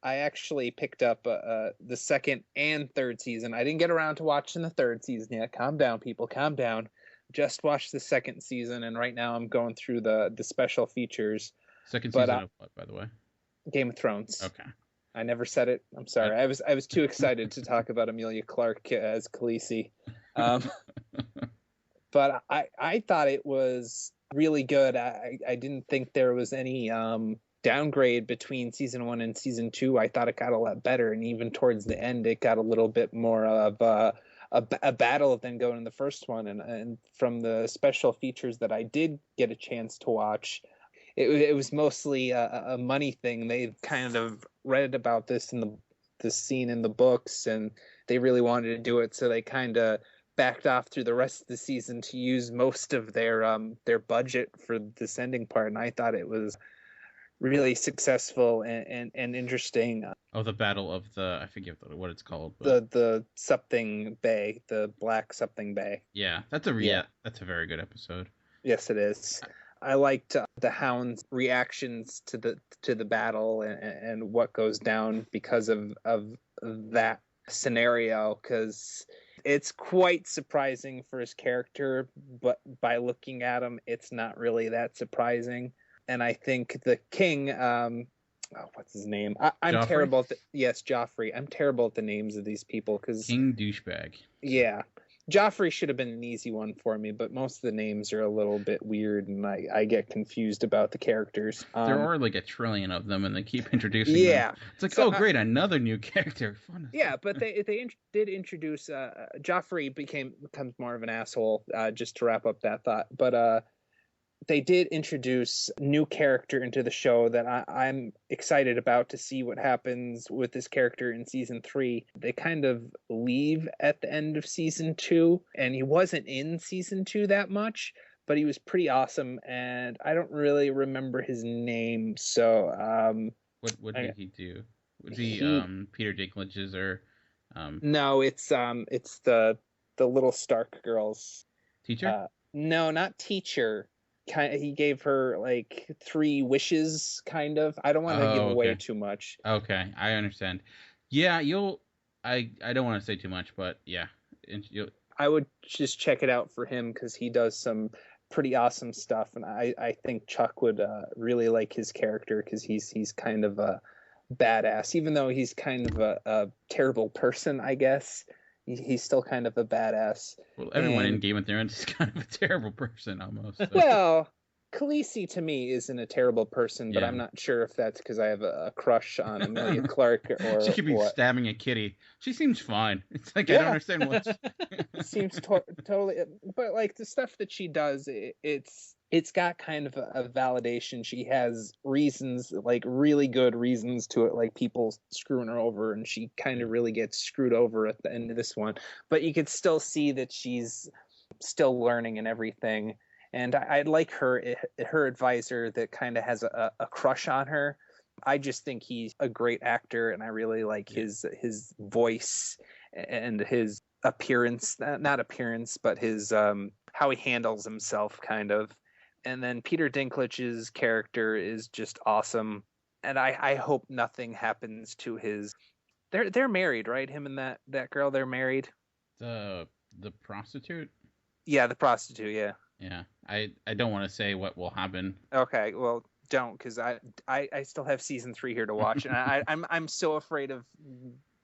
actually picked up the second and third season. I didn't get around to watching the third season yet. Calm down, people. Calm down. Just watched the second season, and right now I'm going through the special features. Second season of what, by the way? Game of Thrones. Okay. I never said it. I'm sorry. I was too excited to talk about Emilia Clarke as Khaleesi. But I thought it was really good. I didn't think there was any downgrade between season 1 and season 2. I thought it got a lot better, and even towards the end, it got a little bit more of a battle than going in the first one. And from the special features that I did get a chance to watch, it was mostly a money thing. They kind of read about this in the scene in the books, and they really wanted to do it, so they kind of backed off through the rest of the season to use most of their budget for this ending part. And I thought it was really successful and interesting. Oh, the battle of I forget what it's called. But... The something bay, the black something bay. Yeah, that's a very good episode. Yes, it is. I liked the Hound's reactions to the battle and what goes down because of that scenario, because it's quite surprising for his character, but by looking at him, it's not really that surprising. And I think the king, what's his name? I'm Joffrey? terrible at Joffrey. I'm terrible at the names of these people because King Douchebag. Yeah. Joffrey should have been an easy one for me, but most of the names are a little bit weird, and I get confused about the characters. There are like a trillion of them, and they keep introducing them. It's like, so, great, another new character. Fun. Yeah, but they did introduce Joffrey becomes more of an asshole. Just to wrap up that thought, but they did introduce a new character into the show that I'm excited about to see what happens with this character in season 3. They kind of leave at the end of season 2, and he wasn't in season 2 that much, but he was pretty awesome, and I don't really remember his name. So what did he do? Was he Peter Dinklage's or No, it's the little Stark girl's teacher? No, not teacher. He gave her like 3 wishes, kind of. I don't want to give away too much. Okay, I understand. Yeah, I don't want to say too much, but yeah, I would just check it out for him because he does some pretty awesome stuff, and I think Chuck would really like his character because he's kind of a badass, even though he's kind of a terrible person, I guess. He's still kind of a badass. Well, everyone in Game of Thrones is kind of a terrible person almost. So. Well, Khaleesi to me isn't a terrible person, but yeah. I'm not sure if that's because I have a crush on Emilia Clarke or she could be what. stabbing a kitty. She seems fine. It's like I don't understand what. Seems totally, but like the stuff that she does, it's got kind of a validation. She has reasons, like really good reasons to it, like people screwing her over, and she kind of really gets screwed over at the end of this one. But you could still see that she's still learning and everything. And I like her advisor that kind of has a crush on her. I just think he's a great actor, and I really like his voice and his appearance, not appearance, but his how he handles himself, kind of. And then Peter Dinklage's character is just awesome, and I hope nothing happens to his. They're married, right? Him and that girl, they're married. The prostitute. Yeah, the prostitute. Yeah. Yeah, I don't want to say what will happen. Okay, well, don't, because I still have season 3 here to watch, and I'm so afraid of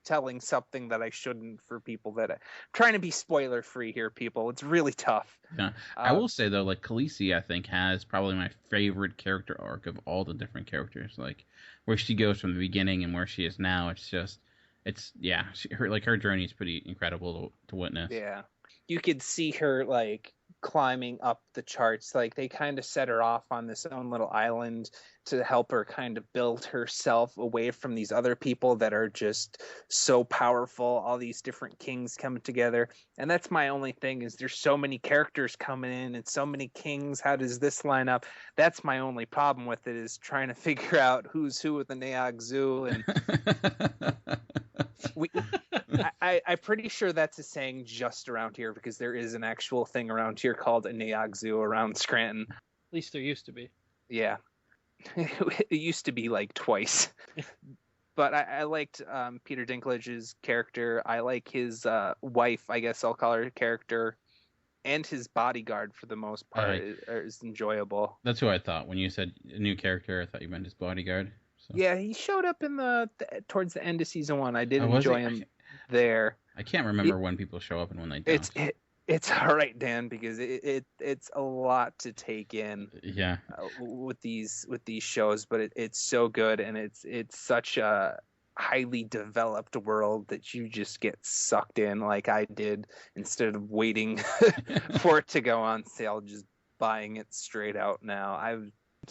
telling something that I shouldn't for people that I'm trying to be spoiler free here, people. It's really tough. Yeah, I will say though, like Khaleesi, I think has probably my favorite character arc of all the different characters. Like where she goes from the beginning and where she is now. Her journey is pretty incredible to witness. Yeah, you could see her like climbing up the charts. Like they kind of set her off on this own little island to help her kind of build herself away from these other people that are just so powerful, all these different kings coming together. And that's my only thing, is there's so many characters coming in and so many kings. How does this line up? That's my only problem with it, is trying to figure out who's who with the Neog Zoo. And I'm pretty sure that's a saying just around here, because there is an actual thing around here called a Neog Zoo around Scranton. At least there used to be. Yeah. It used to be like twice. But I liked Peter Dinklage's character. I like his wife, I guess I'll call her, character, and his bodyguard for the most part is enjoyable. That's who I thought. When you said a new character, I thought you meant his bodyguard. So. Yeah, he showed up in towards the end of season 1. I did enjoy him there. I can't remember when people show up and when they don't. It's all right, Dan, because it's a lot to take in. Yeah. With these shows, but it's so good, and it's such a highly developed world that you just get sucked in, like I did, instead of waiting for it to go on sale, just buying it straight out now.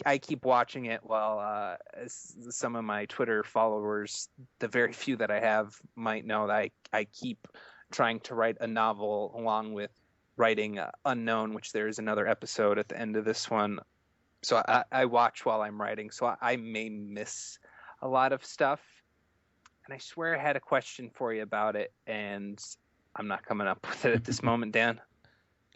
I keep watching it while some of my Twitter followers, the very few that I have, might know that I keep trying to write a novel along with writing Unknown, which there is another episode at the end of this one. So I watch while I'm writing, so I may miss a lot of stuff. And I swear I had a question for you about it, and I'm not coming up with it at this moment, Dan.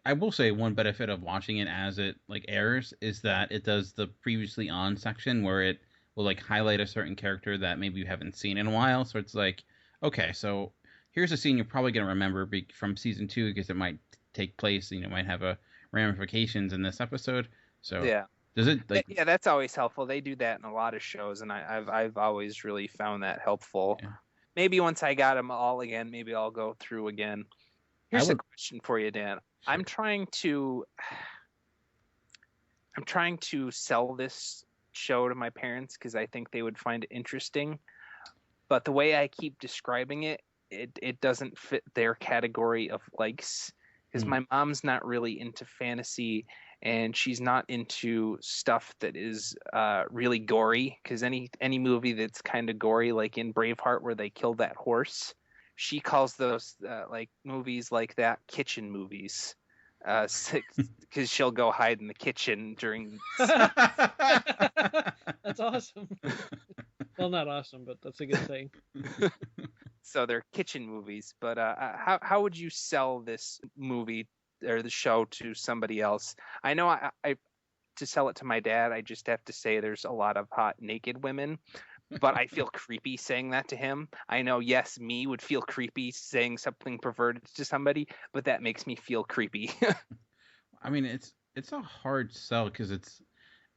I will say one benefit of watching it as it airs is that it does the previously on section where it will highlight a certain character that maybe you haven't seen in a while. So it's like, okay, so here's a scene you're probably going to remember from season 2 because it might take place, might have ramifications in this episode. So yeah. Does it yeah, that's always helpful. They do that in a lot of shows, and I've always really found that helpful. Yeah. Maybe once I got them all again, maybe I'll go through again. Here's a question for you, Dan. Sure. I'm trying to sell this show to my parents because I think they would find it interesting. But the way I keep describing it, it doesn't fit their category of likes, because my mom's not really into fantasy, and she's not into stuff that is really gory, because any movie that's kind of gory, like in Braveheart where they killed that horse, she calls those movies like that kitchen movies, because she'll go hide in the kitchen during. That's awesome. Well, not awesome, but that's a good thing. So they're kitchen movies, but how would you sell this movie or the show to somebody else? I know I to sell it to my dad, I just have to say there's a lot of hot naked women, but I feel creepy saying that to him. I know, yes, me would feel creepy saying something perverted to somebody, but that makes me feel creepy. I mean, it's a hard sell because it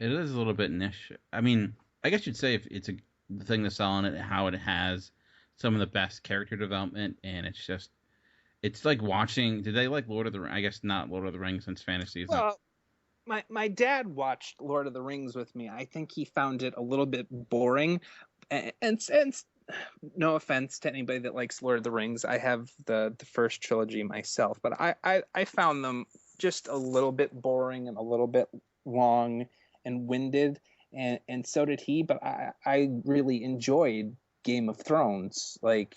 is a little bit niche. I mean, I guess you'd say if it's the thing to sell on it, how it has some of the best character development, and it's like watching. Did they like Lord of the Rings? I guess not Lord of the Rings, since fantasy is not. My dad watched Lord of the Rings with me. I think he found it a little bit boring, and no offense to anybody that likes Lord of the Rings, I have the first trilogy myself, but I found them just a little bit boring and a little bit long and winded, and so did he. But I really enjoyed Game of Thrones. I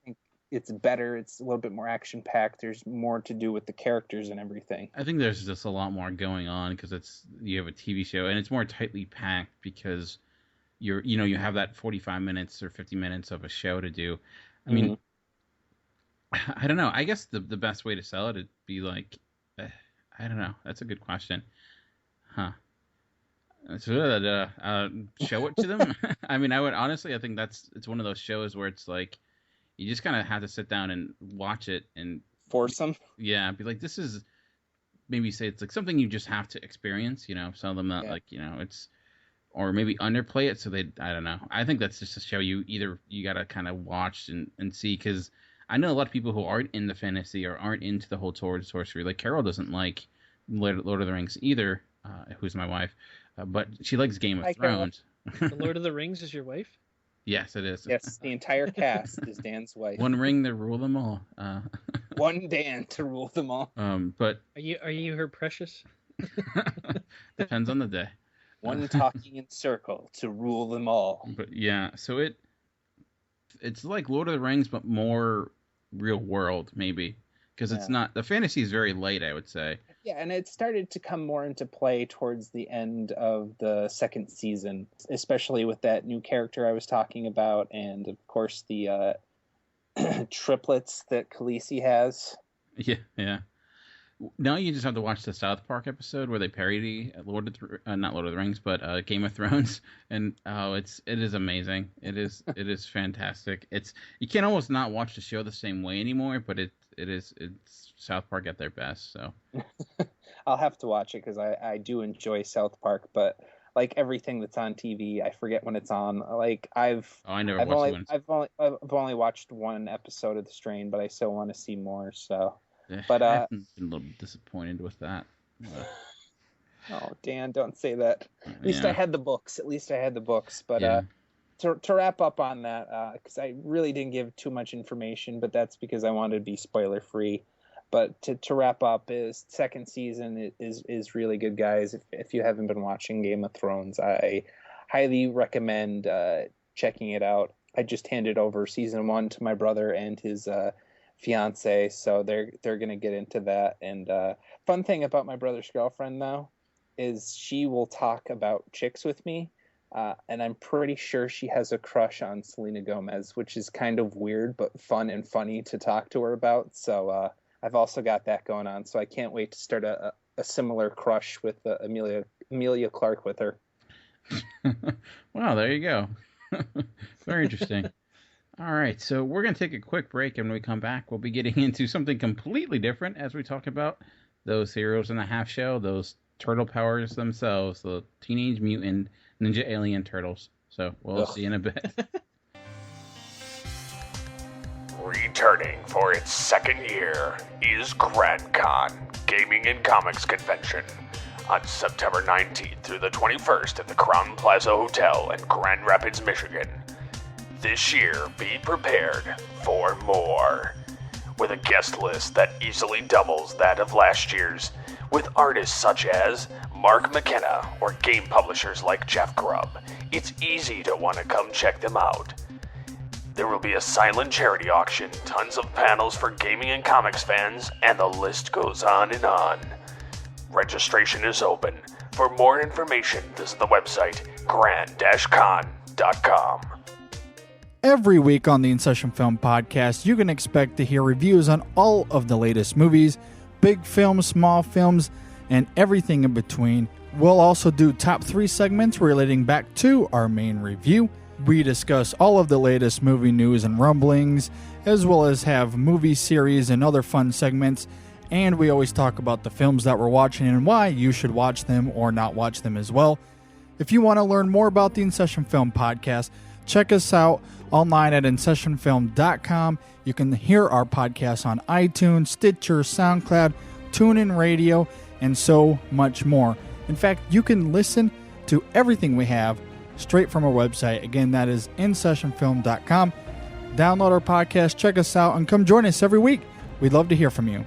think it's better. It's a little bit more action packed. There's more to do with the characters and everything. I think there's just a lot more going on because you have a TV show and it's more tightly packed because you have that 45 minutes or 50 minutes of a show to do. I mean, I don't know. I guess the best way to sell it would be like, I don't know. That's a good question. Huh. So, show it to them. I mean, I think it's one of those shows where it's like, you just kind of have to sit down and watch it and force them. Yeah. Be like, this is, maybe say it's like something you just have to experience, some of them that it's, or maybe underplay it. So I don't know. I think that's just a show you got to kind of watch and see. Cause I know a lot of people who aren't in the fantasy or aren't into the whole sword sorcery. Like Carol doesn't like Lord of the Rings either. Who's my wife. But she likes Game of Thrones. The Lord of the Rings is your wife? Yes, it is. Yes, the entire cast is Dan's wife. One ring to rule them all. One Dan to rule them all. But are you her precious? Depends on the day. One talking in circle to rule them all. But yeah, so it's like Lord of the Rings, but more real world, maybe. Because it's not, the fantasy is very light, I would say. Yeah, and it started to come more into play towards the end of the second season, especially with that new character I was talking about, and of course the triplets that Khaleesi has. Yeah. Now you just have to watch the South Park episode where they parody not Lord of the Rings, but Game of Thrones, and it is amazing. It is fantastic. You can almost not watch the show the same way anymore, but it's South Park at their best. So I'll have to watch it because I do enjoy South Park, but like everything that's on TV, I forget when it's on. Like I've only watched one episode of The Strain, but I still want to see more. So. But I've been a little disappointed with that. Oh, Dan, don't say that. At least I had the books. But to wrap up on that, because I really didn't give too much information, but that's because I wanted to be spoiler free. But to wrap up, is second season is really good, guys. If you haven't been watching Game of Thrones, I highly recommend checking it out. I just handed over season 1 to my brother and his fiance, so they're gonna get into that. And fun thing about my brother's girlfriend though is she will talk about chicks with me, and I'm pretty sure she has a crush on Selena Gomez, which is kind of weird but fun and funny to talk to her about. So I've also got that going on, so I can't wait to start a similar crush with Emilia Clarke with her. Wow, there you go. Very interesting. All right, so we're going to take a quick break, and when we come back, we'll be getting into something completely different as we talk about those heroes in the half shell, those turtle powers themselves, the Teenage Mutant Ninja Alien Turtles. So we'll see you in a bit. Returning for its second year is Grand Con Gaming and Comics Convention on September 19th through the 21st at the Crown Plaza Hotel in Grand Rapids, Michigan. This year, be prepared for more. With a guest list that easily doubles that of last year's, with artists such as Mark McKenna or game publishers like Jeff Grubb, it's easy to want to come check them out. There will be a silent charity auction, tons of panels for gaming and comics fans, and the list goes on and on. Registration is open. For more information, visit the website grand-con.com. Every week on the In Session Film Podcast, you can expect to hear reviews on all of the latest movies, big films, small films, and everything in between. We'll also do top 3 segments relating back to our main review. We discuss all of the latest movie news and rumblings, as well as have movie series and other fun segments. And we always talk about the films that we're watching and why you should watch them or not watch them as well. If you want to learn more about the In Session Film Podcast, check us out online at InSessionFilm.com. You can hear our podcast on iTunes, Stitcher, SoundCloud, TuneIn Radio, and so much more. In fact, you can listen to everything we have straight from our website. Again, that is InSessionFilm.com. Download our podcast, check us out, and come join us every week. We'd love to hear from you.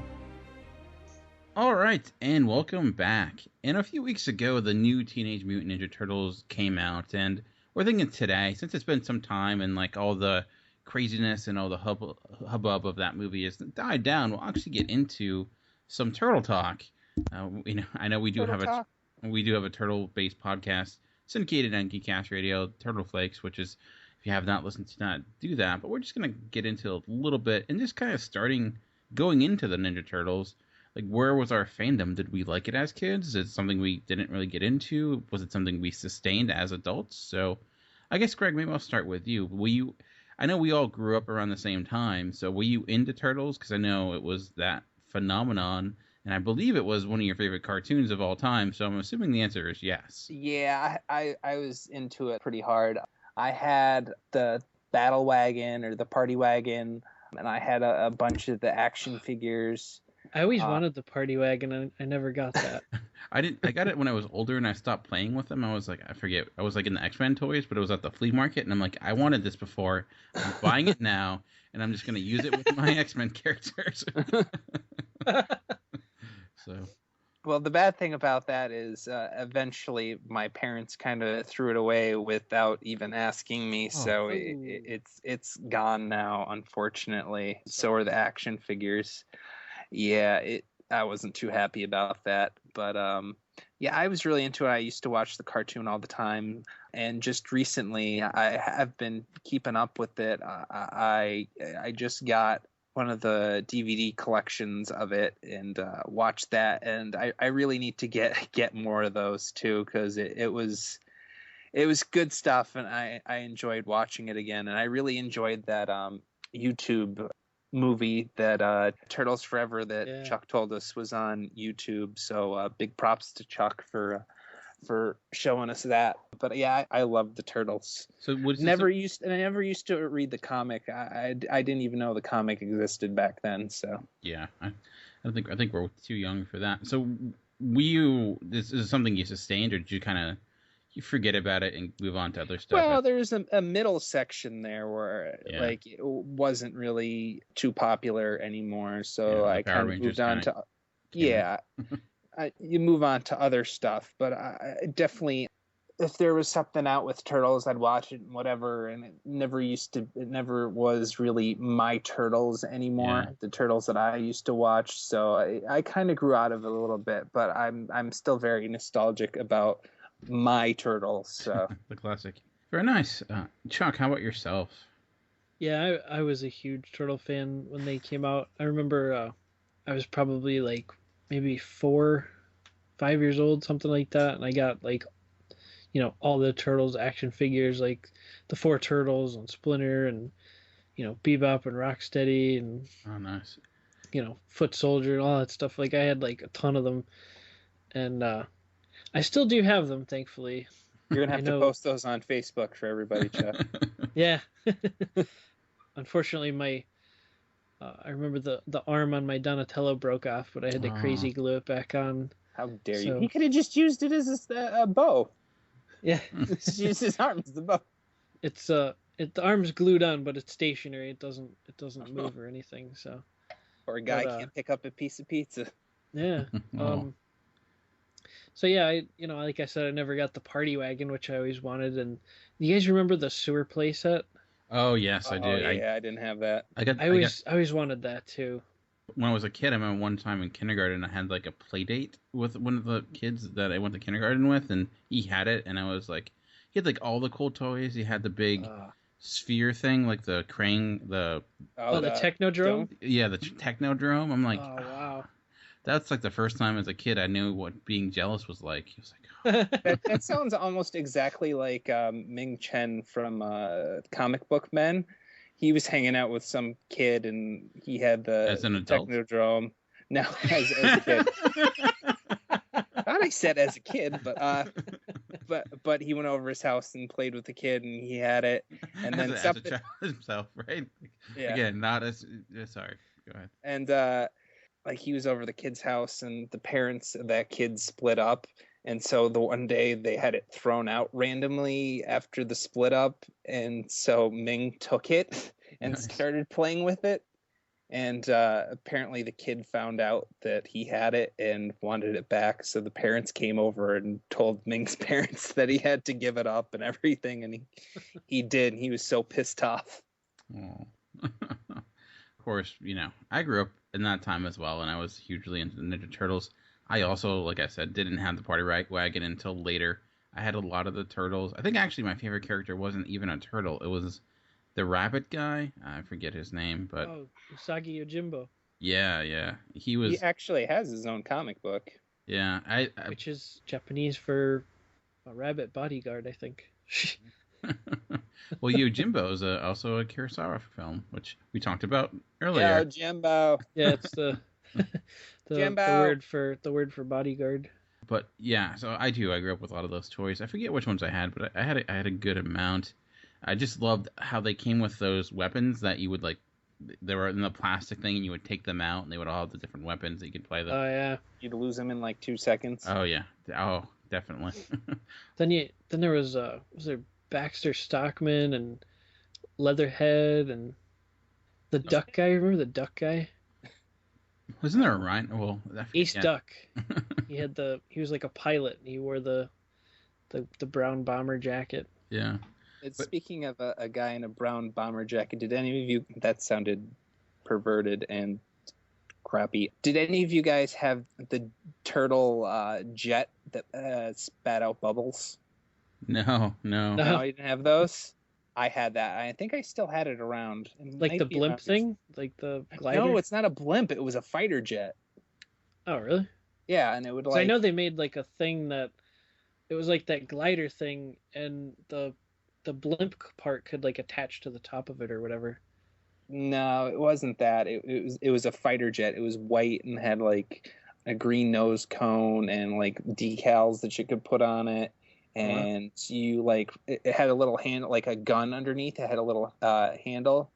All right, and welcome back. And a few weeks ago, the new Teenage Mutant Ninja Turtles came out, and we're thinking today, since it's been some time and like all the craziness and all the hubbub of that movie has died down, we'll actually get into some turtle talk. I know we do have a turtle-based podcast syndicated on Geekcast Radio, Turtle Flakes, which is, if you have not listened to that, do that. But we're just going to get into a little bit and just kind of going into the Ninja Turtles. Like, where was our fandom? Did we like it as kids? Is it something we didn't really get into? Was it something we sustained as adults? So I guess, Greg, maybe I'll start with you. I know we all grew up around the same time, so were you into Turtles? Because I know it was that phenomenon, and I believe it was one of your favorite cartoons of all time, so I'm assuming the answer is yes. Yeah, I was into it pretty hard. I had the Battle Wagon or the Party Wagon, and I had a bunch of the action figures. I always wanted the Party Wagon, and I never got that. I got it when I was older, and I stopped playing with them. I was like, I forget. I was like in the X-Men toys, but it was at the flea market, and I'm like, I wanted this before. I'm buying it now, and I'm just going to use it with my X-Men characters. So. Well, the bad thing about that is eventually my parents kind of threw it away without even asking me. So it's gone now, unfortunately. So are the action figures. Yeah, I wasn't too happy about that. But yeah, I was really into it. I used to watch the cartoon all the time. And just recently, I have been keeping up with it. I just got one of the DVD collections of it and watched that, and I really need to get more of those too, because it was good stuff, and I enjoyed watching it again, and I really enjoyed that YouTube movie that Turtles Forever that Chuck told us was on YouTube. So big props to Chuck for showing us that. But yeah, I love the Turtles. So I never used to read the comic. I didn't even know the comic existed back then. So yeah, I think we're too young for that. So this is something you sustained, or did you kind of forget about it and move on to other stuff? Well, there's a middle section there where like it wasn't really too popular anymore. So I kind of moved on to you move on to other stuff, but I definitely, if there was something out with Turtles, I'd watch it and whatever. And it never was really my Turtles anymore. Yeah. The Turtles that I used to watch. So I kind of grew out of it a little bit, but I'm still very nostalgic about my Turtles. So the classic. Very nice. Chuck, how about yourself? Yeah, I was a huge Turtle fan when they came out. I remember I was probably like maybe 4-5 years old, something like that, and I got like, all the Turtles action figures, like the 4 Turtles and Splinter and Bebop and Rocksteady and nice, Foot Soldier and all that stuff. Like I had like a ton of them, and I still do have them, thankfully. You're gonna have to post those on Facebook for everybody, Chuck. Yeah. Unfortunately, I remember the arm on my Donatello broke off, but I had to crazy glue it back on. How dare you? He could have just used it as a bow. Yeah. Just use his arm as the bow. It's the arm's glued on, but it's stationary. It doesn't move or anything. So. Or a guy can't pick up a piece of pizza. Yeah. So yeah, like I said, I never got the Party Wagon, which I always wanted. And you guys remember the sewer play set? Oh yes, I did. Yeah, I didn't have that. I always wanted that too. When I was a kid, I remember one time in kindergarten, I had like a play date with one of the kids that I went to kindergarten with, and he had it, and I was like, he had like all the cool toys. He had the big sphere thing, like the crane, the Technodrome. Yeah, the Technodrome. I'm like, oh wow. That's like the first time as a kid I knew what being jealous was like. He was like, that sounds almost exactly like Ming Chen from Comic Book Men. He was hanging out with some kid, and he had the as an adult? Technodrome. No, as a kid. I thought I said as a kid, but he went over his house and played with the kid, and he had it. And then as a child himself, right? Yeah. Again, not as sorry. Go ahead. And like he was over the kid's house, and the parents of that kid split up. And so the one day they had it thrown out randomly after the split up. And so Ming took it and started playing with it. And apparently the kid found out that he had it and wanted it back. So the parents came over and told Ming's parents that he had to give it up and everything. And he did. And he was so pissed off. Oh. Of course, I grew up in that time as well, and I was hugely into Ninja Turtles. I also, like I said, didn't have the party wagon until later. I had a lot of the turtles. I think actually my favorite character wasn't even a turtle. It was the rabbit guy. I forget his name, but Usagi Yojimbo. Yeah. He actually has his own comic book. Yeah, which is Japanese for a rabbit bodyguard, I think. Well, Yojimbo is also a Kurosawa film, which we talked about earlier. Yeah, Jimbo. Yeah, it's the the word for bodyguard. But yeah, so I grew up with a lot of those toys. I forget which ones I had, but I had a good amount. I just loved how they came with those weapons that you would they were in the plastic thing, and you would take them out, and they would all have the different weapons that you could play them. Oh yeah, you'd lose them in like 2 seconds. Oh yeah, oh definitely. then there was there Baxter Stockman and Leatherhead and the duck guy. Remember the duck guy? Wasn't there a Rhino? Well, Ace Duck. He was like a pilot, and he wore the brown bomber jacket. Yeah. Speaking of a guy in a brown bomber jacket, did any of you... That sounded perverted and crappy. Did any of you guys have the turtle jet that spat out bubbles? No. No, you didn't have those? I had that. I think I still had it around. Like the blimp thing? Like the glider? No, it's not a blimp. It was a fighter jet. Oh, really? Yeah, and it would I know they made like a thing that... It was like that glider thing, and the blimp part could like attach to the top of it or whatever. No, it wasn't that. It was a fighter jet. It was white and had like a green nose cone and like decals that you could put on it. And you it had a little hand, like a gun underneath. It had a little handle,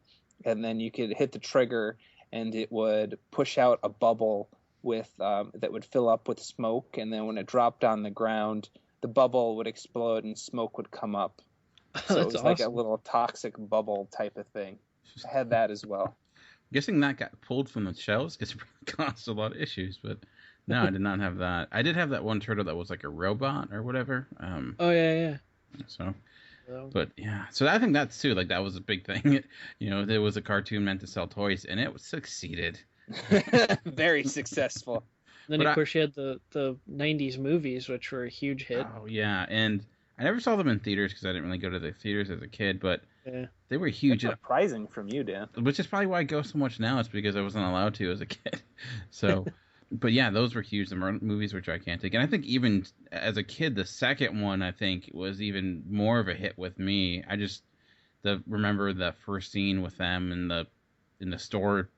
and then you could hit the trigger, and it would push out a bubble with that would fill up with smoke. And then when it dropped on the ground, the bubble would explode and smoke would come up. So it was like a little toxic bubble type of thing. I had that as well. I'm guessing that got pulled from the shelves because it caused a lot of issues, but. No, I did not have that. I did have that one turtle that was like a robot or whatever. Oh yeah. So, but yeah. So I think that's too. Like that was a big thing. There was a cartoon meant to sell toys, and it succeeded. Very successful. Then of course you had the '90s movies, which were a huge hit. Oh yeah, and I never saw them in theaters because I didn't really go to the theaters as a kid, but they were huge. That's surprising from you, Dan. Which is probably why I go so much now. It's because I wasn't allowed to as a kid. So. But yeah, those were huge. The movies were gigantic. And I think even as a kid, the second one, I think, was even more of a hit with me. I just remember the first scene with them in the store,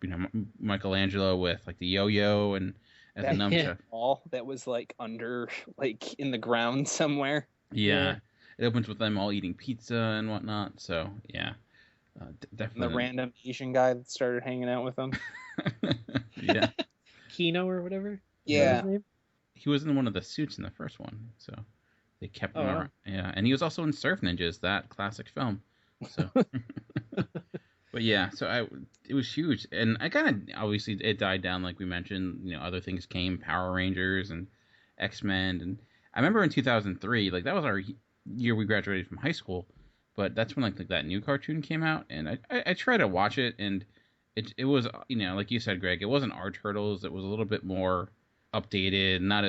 Michelangelo with like the yo-yo and as a nunchuck. Ball that was like under, like in the ground somewhere. Yeah. It opens with them all eating pizza and whatnot. So yeah, definitely. And the random Asian guy that started hanging out with them. Yeah. Kino or whatever? Yeah. He was in one of the suits in the first one, so they kept him around. Yeah, and he was also in Surf Ninjas, that classic film. So, but yeah, so it was huge, and I kind of obviously it died down like we mentioned. Other things came, Power Rangers and X-Men, and I remember in 2003, like that was our year we graduated from high school, but that's when like that new cartoon came out, and I tried to watch it and. It was, like you said, Greg, it wasn't our Turtles. It was a little bit more updated, not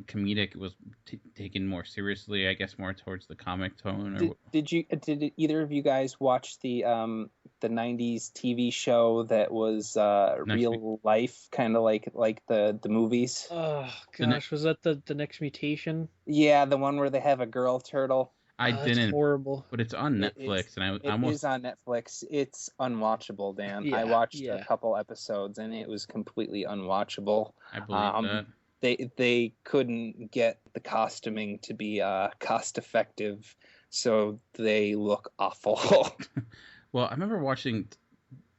comedic. It was taken more seriously, I guess, more towards the comic tone. Did either of you guys watch the 90s TV show that was real life, kind of like the movies? Oh, gosh, was that the Next Mutation? Yeah, the one where they have a girl turtle. I didn't. That's horrible. But it's on Netflix, and it is on Netflix. It's unwatchable, Dan. Yeah, I watched a couple episodes, and it was completely unwatchable. I believe that. They couldn't get the costuming to be cost effective, so they look awful. Well, I remember watching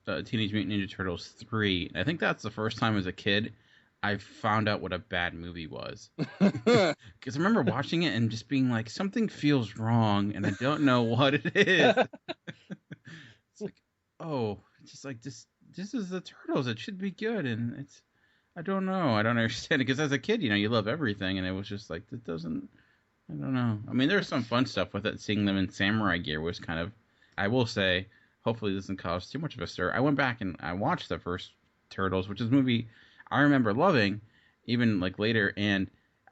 Teenage Mutant Ninja Turtles 3. I think that's the first time as a kid I found out what a bad movie was. Because I remember watching it and just being like, something feels wrong, and I don't know what it is. It's like, it's just like this is the Turtles. It should be good, and I don't know. I don't understand it. Because as a kid, you love everything, and it was just like, it doesn't, I don't know. I mean, there's some fun stuff with it. Seeing them in samurai gear was kind of, I will say, hopefully this doesn't cause too much of a stir. I went back and I watched the first Turtles, which is a movie I remember loving, even like later. And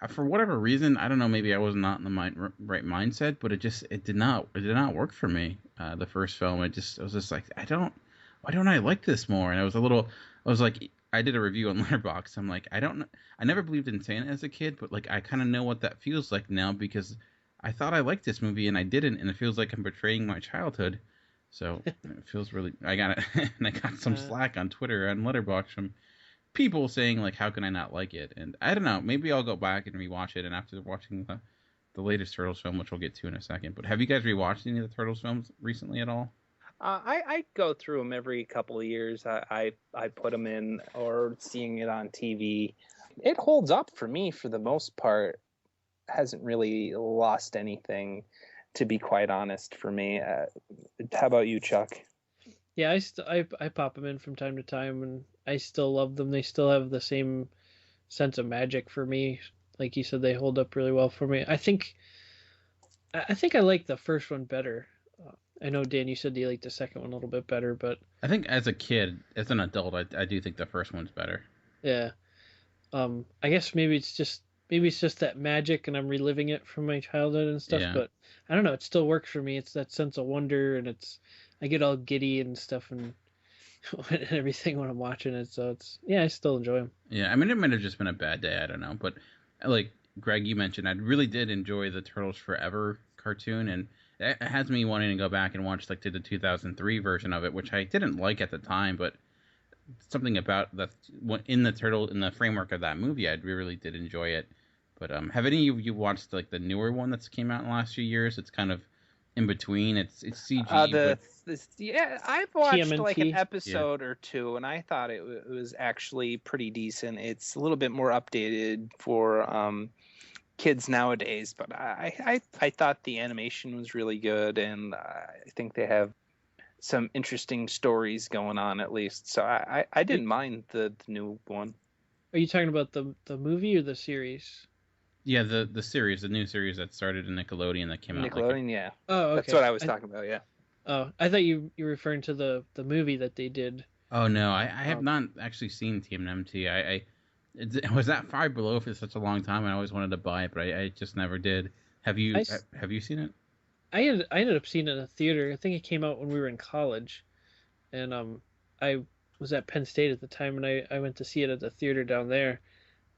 for whatever reason, I don't know, maybe I was not in the right mindset, but it did not work for me. The first film, I was just like, why don't I like this more? And I was like, I did a review on Letterboxd. I'm like, I never believed in Santa as a kid, but like I kind of know what that feels like now because I thought I liked this movie and I didn't, and it feels like I'm betraying my childhood. So it feels really. I got it, and I got some slack on Twitter and Letterboxd from people saying like, how can I not like it? And I don't know. Maybe I'll go back and rewatch it. And after watching the latest Turtles film, which we'll get to in a second, but have you guys rewatched any of the Turtles films recently at all? I go through them every couple of years. I put them in or seeing it on TV. It holds up for me for the most part. Hasn't really lost anything, to be quite honest, for me. How about you, Chuck? Yeah, I pop them in from time to time, and I still love them. They still have the same sense of magic for me. Like you said, they hold up really well for me. I think I like the first one better. I know, Dan, you said you liked the second one a little bit better, but I think as a kid, as an adult, I do think the first one's better. Yeah. I guess maybe it's just that magic, and I'm reliving it from my childhood and stuff. Yeah. But I don't know. It still works for me. It's that sense of wonder, and I get all giddy and stuff and everything when I'm watching it. So I still enjoy them. Yeah, I mean, it might have just been a bad day. I don't know, but like Greg, you mentioned, I really did enjoy the Turtles Forever cartoon, and it has me wanting to go back and watch like the 2003 version of it, which I didn't like at the time, but something about in the framework of that movie, I really did enjoy it. But have any of you watched like the newer one that's came out in the last few years? It's kind of in between. It's CG. I've watched TMNT. like an episode or two, and I thought it was actually pretty decent. It's a little bit more updated for kids nowadays, but I thought the animation was really good, and I think they have some interesting stories going on, at least. So I didn't mind the new one. Are you talking about the movie or the series? Yeah, the series, the new series that started in Nickelodeon that came out. Nickelodeon, yeah. Oh, okay. That's what I was talking about, yeah. Oh, I thought you were referring to the movie that they did. Oh no, I have not actually seen TMNT. It was that Five Below for such a long time. I always wanted to buy it, but I just never did. Have you seen it? I ended up seeing it in a theater. I think it came out when we were in college, and I was at Penn State at the time, and I went to see it at the theater down there.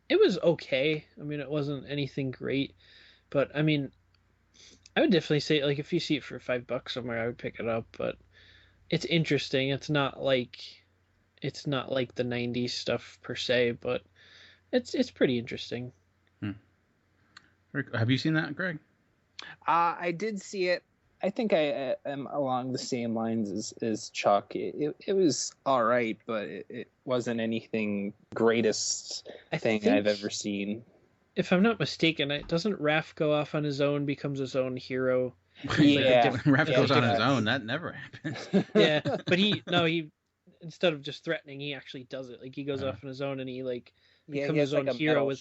It was okay. I mean, it wasn't anything great, but I mean, I would definitely say, like, if you see it for $5 somewhere, I would pick it up. But it's interesting. It's not like the '90s stuff per se, but it's pretty interesting. Have you seen that, Greg? I did see it. I think I am along the same lines as Chuck. It was all right, but it wasn't anything greatest thing I've ever seen. If I'm not mistaken, doesn't Raph go off on his own, becomes his own hero? Yeah, Raph goes on his own. That never happens. Yeah, but he instead of just threatening, he actually does it. Like, he goes off on his own, and he becomes his own hero with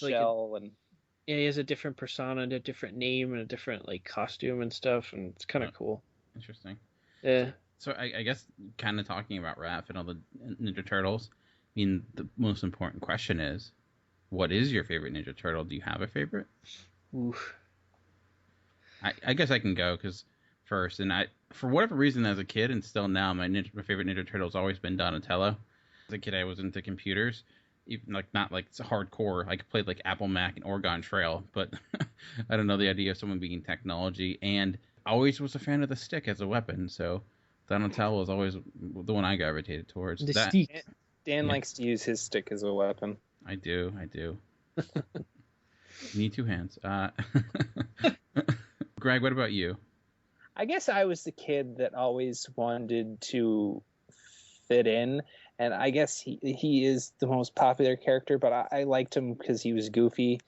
he has a different persona and a different name and a different like costume and stuff, and it's kind of cool. Interesting. Yeah. So I guess kind of talking about Raph and all the Ninja Turtles, I mean, the most important question is, what is your favorite Ninja Turtle? Do you have a favorite? Oof. I guess I can go first, and for whatever reason as a kid and still now, my favorite Ninja Turtle has always been Donatello. As a kid, I was into computers. Even not like hardcore. I played like Apple Mac and Oregon Trail, but I don't know, the idea of someone being technology, and I always was a fan of the stick as a weapon. So Donatello was always the one I gravitated towards. Stick. Dan likes to use his stick as a weapon. I do. You need two hands. Greg, what about you? I guess I was the kid that always wanted to fit in. And I guess he is the most popular character, but I liked him because he was goofy,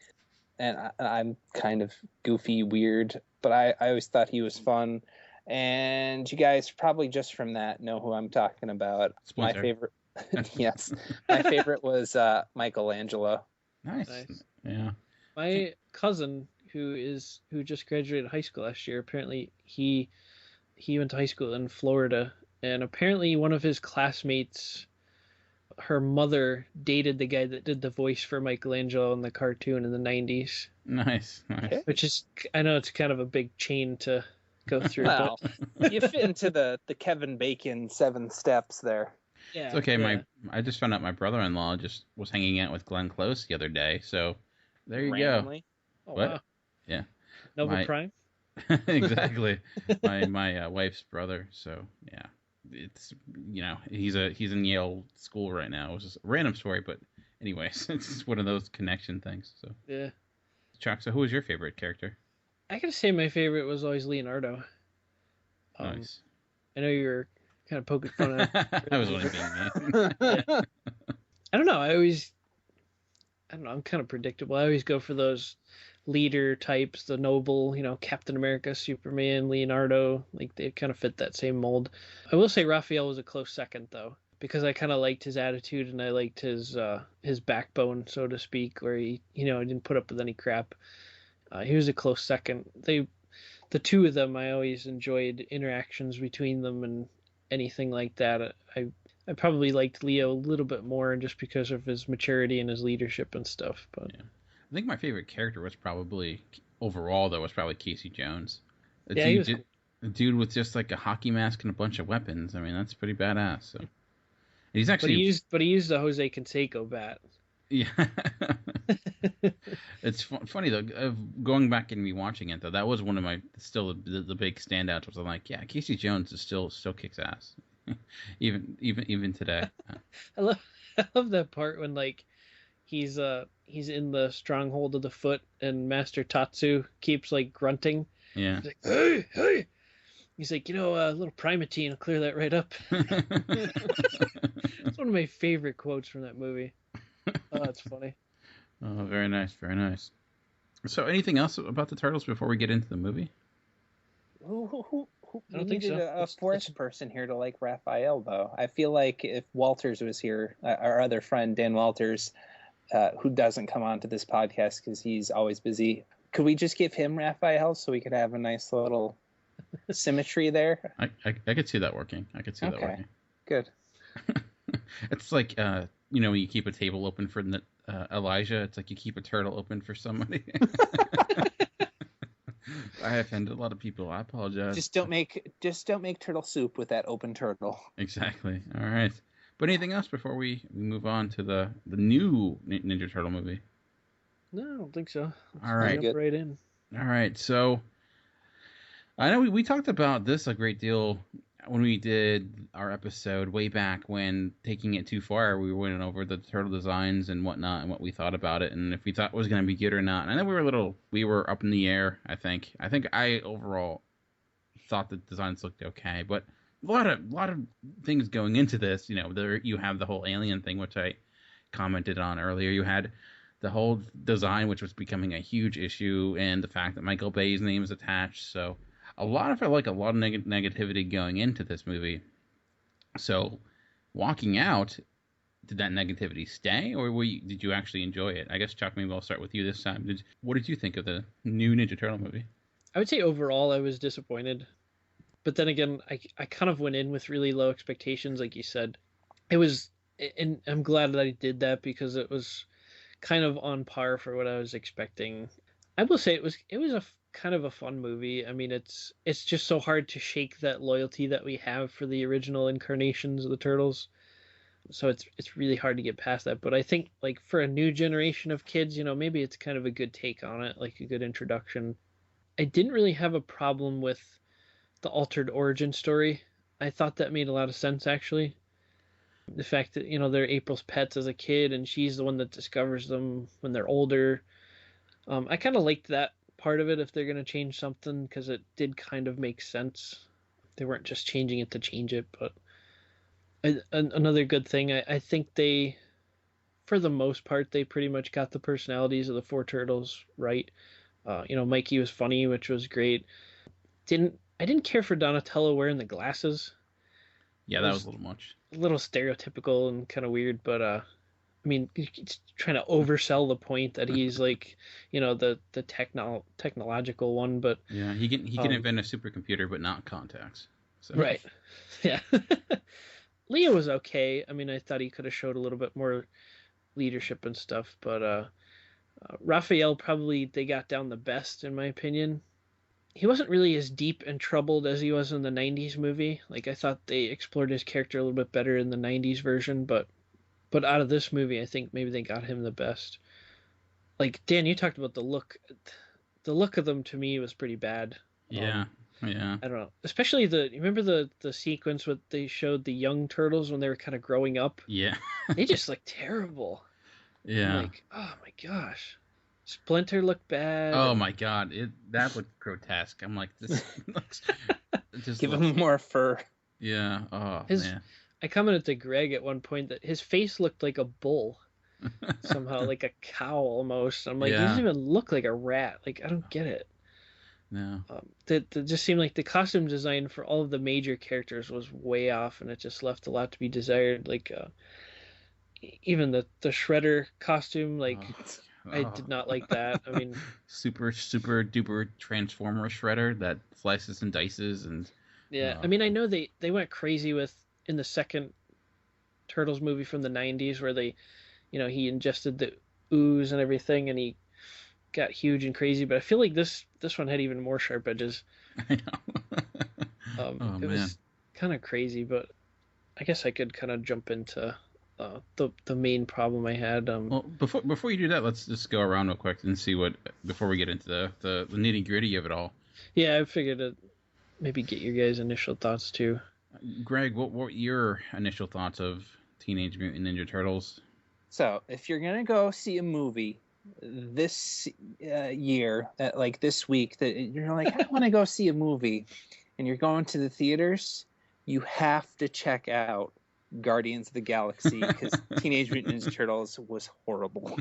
and I'm kind of goofy, weird, but I always thought he was fun. And you guys probably just from that know who I'm talking about. Splinter. My favorite, yes, my favorite was Michelangelo. Nice. Yeah. My cousin, who just graduated high school last year, apparently he went to high school in Florida, and apparently one of his classmates, her mother dated the guy that did the voice for Michelangelo in the cartoon in the 90s. Nice. Which is, I know it's kind of a big chain to go through. Well, but you fit into the Kevin Bacon 7 steps there. yeah, It's okay. yeah. I just found out my brother-in-law just was hanging out with Glenn Close the other day. So there you Randomly. Oh, What? wow. Yeah. Nova Prime? go. Exactly. my wife's brother. So yeah, it's he's in Yale school right now. It was just a random story, but anyways, it's just one of those connection things. So Yeah. Chuck, so who was your favorite character? I gotta say my favorite was always Leonardo. Nice. I know you were kind of poking fun at I was only being mean. I don't know. I'm kind of predictable. I always go for those leader types, the noble, Captain America, Superman, Leonardo. Like they kind of fit that same mold. I will say Raphael was a close second though, because I kind of liked his attitude and I liked his backbone, so to speak, where he didn't put up with any crap. He was a close second. The two of them, I always enjoyed interactions between them and anything like that. I probably liked Leo a little bit more just because of his maturity and his leadership and stuff. But Yeah. I think my favorite character was probably Casey Jones. He was cool. A dude with just like a hockey mask and a bunch of weapons. I mean, that's pretty badass. So and he's But actually he used the Jose Canseco bat. yeah. It's funny though. Going back and rewatching it though, that was one of my the big standouts. Was I'm like, yeah, Casey Jones is still kicks ass, even today. I love that part when like he's in the stronghold of the foot and Master Tatsu keeps like grunting. Yeah. He's like, hey. He's like, a little Primatine will clear that right up. It's one of my favorite quotes from that movie. Oh, that's funny. Oh, very nice, very nice. So, anything else about the Turtles before we get into the movie? Who I don't think needed so. a fourth person here to like Raphael, though. I feel like if Walters was here, our other friend, Dan Walters, who doesn't come on to this podcast because he's always busy, could we just give him Raphael so we could have a nice little symmetry there? I could see that working. That working. Good. It's like, when you keep a table open for Elijah, it's like you keep a turtle open for somebody. I offended a lot of people. I apologize. Just don't make turtle soup with that open turtle. Exactly. All right. But anything else before we move on to the new Ninja Turtle movie? No, I don't think so. All right. Jump right in. All right. So I know we talked about this a great deal when we did our episode way back when, taking it too far, we went over the turtle designs and whatnot and what we thought about it and if we thought it was going to be good or not. And I know we were up in the air, I think. I overall thought the designs looked okay, but a lot of things going into this. There you have the whole alien thing, which I commented on earlier. You had the whole design, which was becoming a huge issue, and the fact that Michael Bay's name is attached. So a lot of negativity going into this movie. So walking out, did that negativity stay, or did you actually enjoy it? I guess, Chuck, maybe I'll start with you this time. What did you think of the new Ninja Turtle movie? I would say overall I was disappointed. But then again, I kind of went in with really low expectations, like you said. And I'm glad that I did that because it was kind of on par for what I was expecting. I will say it was a kind of a fun movie. I mean, it's just so hard to shake that loyalty that we have for the original incarnations of the Turtles. So it's really hard to get past that. But I think like for a new generation of kids, maybe it's kind of a good take on it, like a good introduction. I didn't really have a problem with the altered origin story. I thought that made a lot of sense, actually. The fact that, they're April's pets as a kid and she's the one that discovers them when they're older. I kind of liked that part of it if they're going to change something, because it did kind of make sense. They weren't just changing it to change it. But another good thing, I think they, for the most part, they pretty much got the personalities of the four turtles right. Mikey was funny, which was great. I didn't care for Donatello wearing the glasses. Yeah, that was a little much. A little stereotypical and kind of weird, but I mean, it's trying to oversell the point that he's like, the technological one, but yeah, he can invent a supercomputer, but not contacts. So. Right. Yeah. Leo was okay. I mean, I thought he could have showed a little bit more leadership and stuff, but Raphael probably they got down the best in my opinion. He wasn't really as deep and troubled as he was in the 90s movie. Like I thought they explored his character a little bit better in the 90s version, but out of this movie I think maybe they got him the best. Like Dan, you talked about the look. The look of them to me was pretty bad. Yeah. Yeah. I don't know. Especially you remember the sequence where they showed the young turtles when they were kind of growing up? Yeah. They just look terrible. Yeah. I'm like, oh my gosh. Splinter looked bad. Oh my god, that looked grotesque. I'm like, this looks. Give him more fur. Yeah. Oh man. I commented to Greg at one point that his face looked like a bull. Somehow, like a cow almost. I'm like, he doesn't even look like a rat. Like, I don't get it. No. That just seemed like the costume design for all of the major characters was way off, and it just left a lot to be desired. Like, even the Shredder costume, like, I did not like that. I mean, super duper Transformer Shredder that slices and dices and. Yeah, I mean, I know they went crazy with in the second Turtles movie from the 90s where they, he ingested the ooze and everything, and he got huge and crazy. But I feel like this one had even more sharp edges. I know. It was kind of crazy, but I guess I could kind of jump into the main problem I had. Well, before you do that, let's just go around real quick and see before we get into the nitty gritty of it all. Yeah, I figured to maybe get your guys' initial thoughts too. Greg, what were your initial thoughts of Teenage Mutant Ninja Turtles? So, if you're gonna go see a movie this year, like this week, that you're like, I want to go see a movie, and you're going to the theaters, you have to check out Guardians of the Galaxy because Teenage Mutant Ninja Turtles was horrible.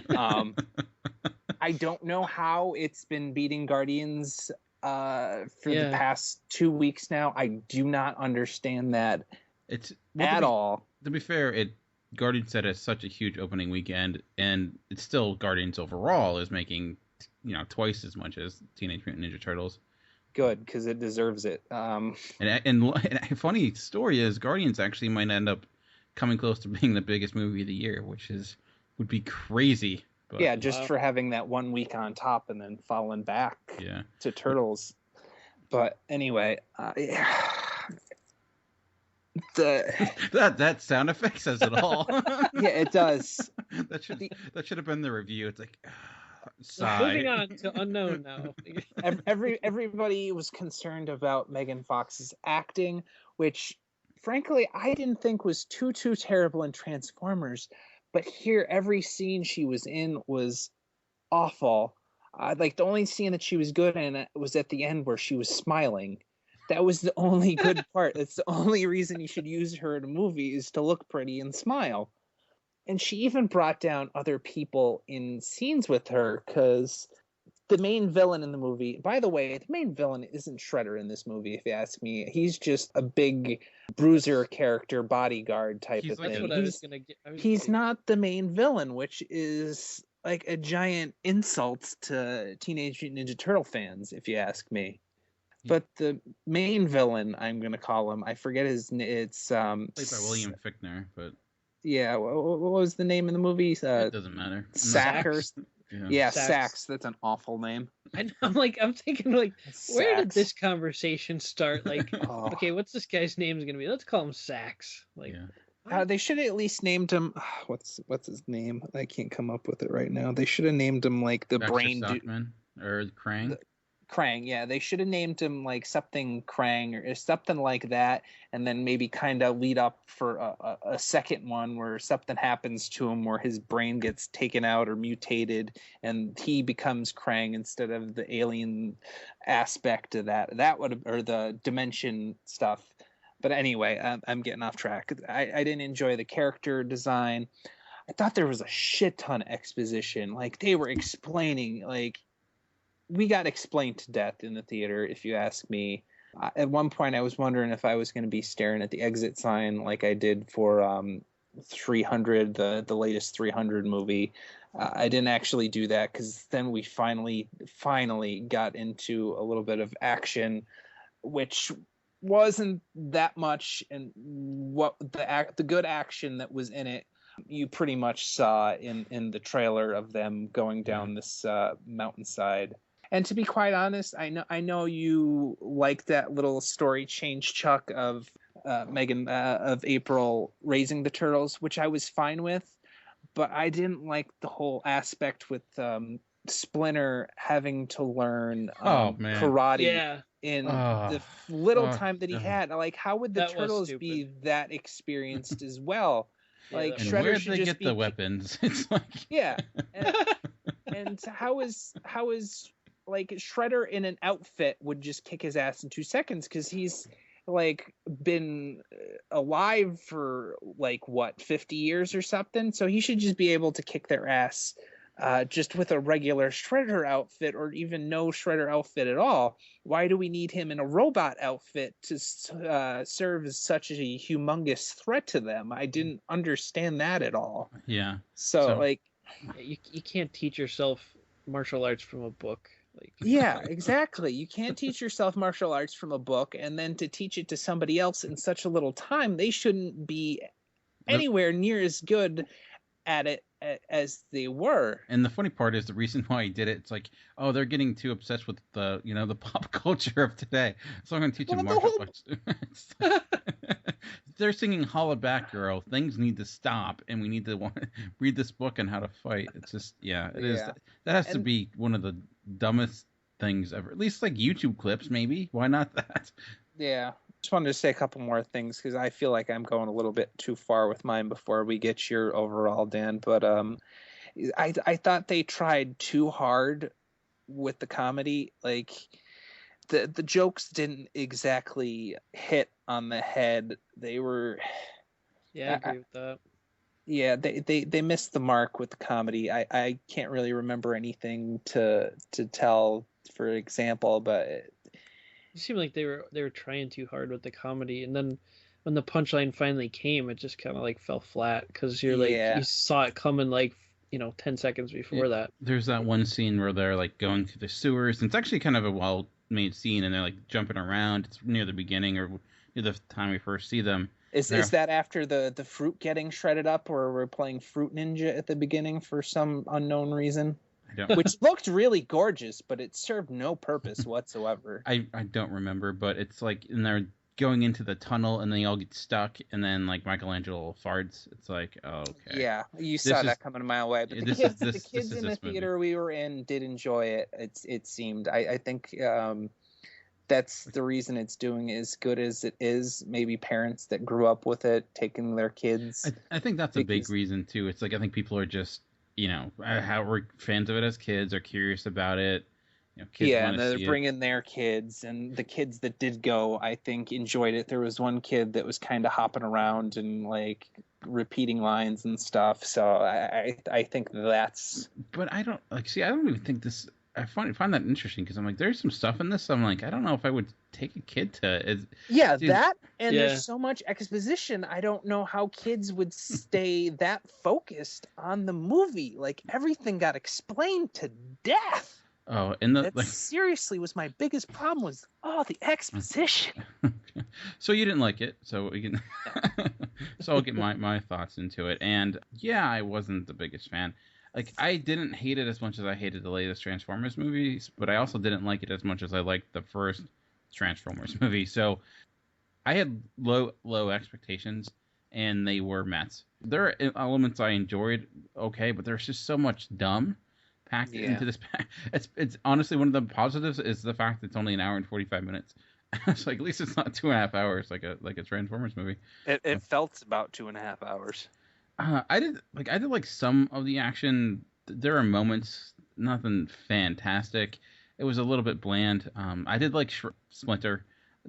I don't know how it's been beating Guardians for the past 2 weeks now. I do not understand that at all. To be fair, Guardians had such a huge opening weekend, and it's still Guardians overall is making twice as much as Teenage Mutant Ninja Turtles. Good, because it deserves it. And a funny story is Guardians actually might end up coming close to being the biggest movie of the year, which would be crazy. But, yeah, just for having that 1 week on top and then falling back to Turtles. But anyway, that sound effect says it all. Yeah, it does. That should have been the review. It's like sigh. Moving on to unknown now. Everybody was concerned about Megan Fox's acting, which frankly I didn't think was too terrible in Transformers. But here, every scene she was in was awful. Like the only scene that she was good in was at the end where she was smiling. That was the only good part. That's the only reason you should use her in a movie is to look pretty and smile. And she even brought down other people in scenes with her because the main villain in the movie, by the way, the main villain isn't Shredder in this movie, if you ask me. He's just a big bruiser character, bodyguard type of thing. He's not the main villain, which is like a giant insult to Teenage Mutant Ninja Turtle fans, if you ask me. But the main villain, I'm going to call him, I forget his name. It's played by William Fichtner, but yeah, what was the name of the movie? It doesn't matter. Sackers. Yeah, Sax. That's an awful name. I'm thinking like, where did this conversation start? Like, okay, what's this guy's name going to be? Let's call him Sax. Like, they should have at least named him. What's his name? I can't come up with it right now. They should have named him like the Baxter brain Stockman or Krang. Krang, yeah, they should have named him like something Krang or something like that, and then maybe kind of lead up for a second one where something happens to him where his brain gets taken out or mutated and he becomes Krang instead of the alien aspect of that. That would, or the dimension stuff. But anyway, I'm getting off track. I didn't enjoy the character design. I thought there was a shit ton of exposition. Like they were explaining, like, we got explained to death in the theater, if you ask me. At one point, I was wondering if I was going to be staring at the exit sign like I did for 300, the latest 300 movie. I didn't actually do that because then we finally got into a little bit of action, which wasn't that much, and what the good action that was in it, you pretty much saw in the trailer of them going down this mountainside. And to be quite honest, I know you like that little story change, Chuck, of April raising the turtles, which I was fine with, but I didn't like the whole aspect with Splinter having to learn karate in the little time that he had. Like, how would the turtles be that experienced as well? Like, and Shredder where should they just get the weapons? It's like and how is like Shredder in an outfit would just kick his ass in 2 seconds, because he's like been alive for like what 50 years or something, so he should just be able to kick their ass just with a regular Shredder outfit, or even no Shredder outfit at all. Why do we need him in a robot outfit to serve as such a humongous threat to them? I didn't understand that at all. Yeah. So like, you can't teach yourself martial arts from a book. Like, yeah, exactly. You can't teach yourself martial arts from a book, and then to teach it to somebody else in such a little time, they shouldn't be anywhere near as good at it as they were. And the funny part is the reason why he did it. It's like, oh, they're getting too obsessed with the the pop culture of today, so I'm going to teach them martial arts. They're singing "Holla Back, Girl." Things need to stop, and we need to read this book on how to fight. It's just, it is. That has to be one of the dumbest things ever. At least like YouTube clips, maybe. Why not that? Yeah. Just wanted to say a couple more things, because I feel like I'm going a little bit too far with mine before we get your overall, Dan. But I thought they tried too hard with the comedy. Like, the jokes didn't exactly hit on the head. They were... Yeah, I agree with that. Yeah, they missed the mark with the comedy. I can't really remember anything to tell, for example, but... It seemed like they were trying too hard with the comedy, and then when the punchline finally came, it just kind of like fell flat, because you're like, you saw it coming like 10 seconds before that. There's that one scene where they're like going through the sewers, and it's actually kind of a well-made scene, and they're like jumping around. It's near the beginning or near the time we first see them. Is that after the fruit getting shredded up, or we're playing Fruit Ninja at the beginning for some unknown reason? Which looked really gorgeous, but it served no purpose whatsoever. I don't remember, but it's like, and they're going into the tunnel, and they all get stuck, and then like Michelangelo farts. It's like, oh, okay. Yeah, you saw that coming a mile away. But the kids in the theater we were in did enjoy it. It seemed. I think that's the reason it's doing as good as it is. Maybe parents that grew up with it taking their kids. I think that's a big reason too. It's like, I think people are just, how we're fans of it as kids, are curious about it. Kids and they're bringing their kids, and the kids that did go, I think, enjoyed it. There was one kid that was kind of hopping around and like repeating lines and stuff. So I think that's. But I don't I don't even think this. I find that interesting, because I'm like, there's some stuff in this. I'm like, I don't know if I would take a kid to. There's so much exposition. I don't know how kids would stay that focused on the movie. Like, everything got explained to death. Oh, and that seriously was my biggest problem, was the exposition. So you didn't like it, so we can. So I'll get my thoughts into it, and I wasn't the biggest fan. Like, I didn't hate it as much as I hated the latest Transformers movies, but I also didn't like it as much as I liked the first Transformers movie. So I had low expectations, and they were met. There are elements I enjoyed, okay, but there's just so much dumb packed into this. It's honestly, one of the positives is the fact that it's only an hour and 45 minutes. It's like, at least it's not 2.5 hours like a Transformers movie. It felt about 2.5 hours. I did like some of the action. There are moments, nothing fantastic. It was a little bit bland. I did like Splinter,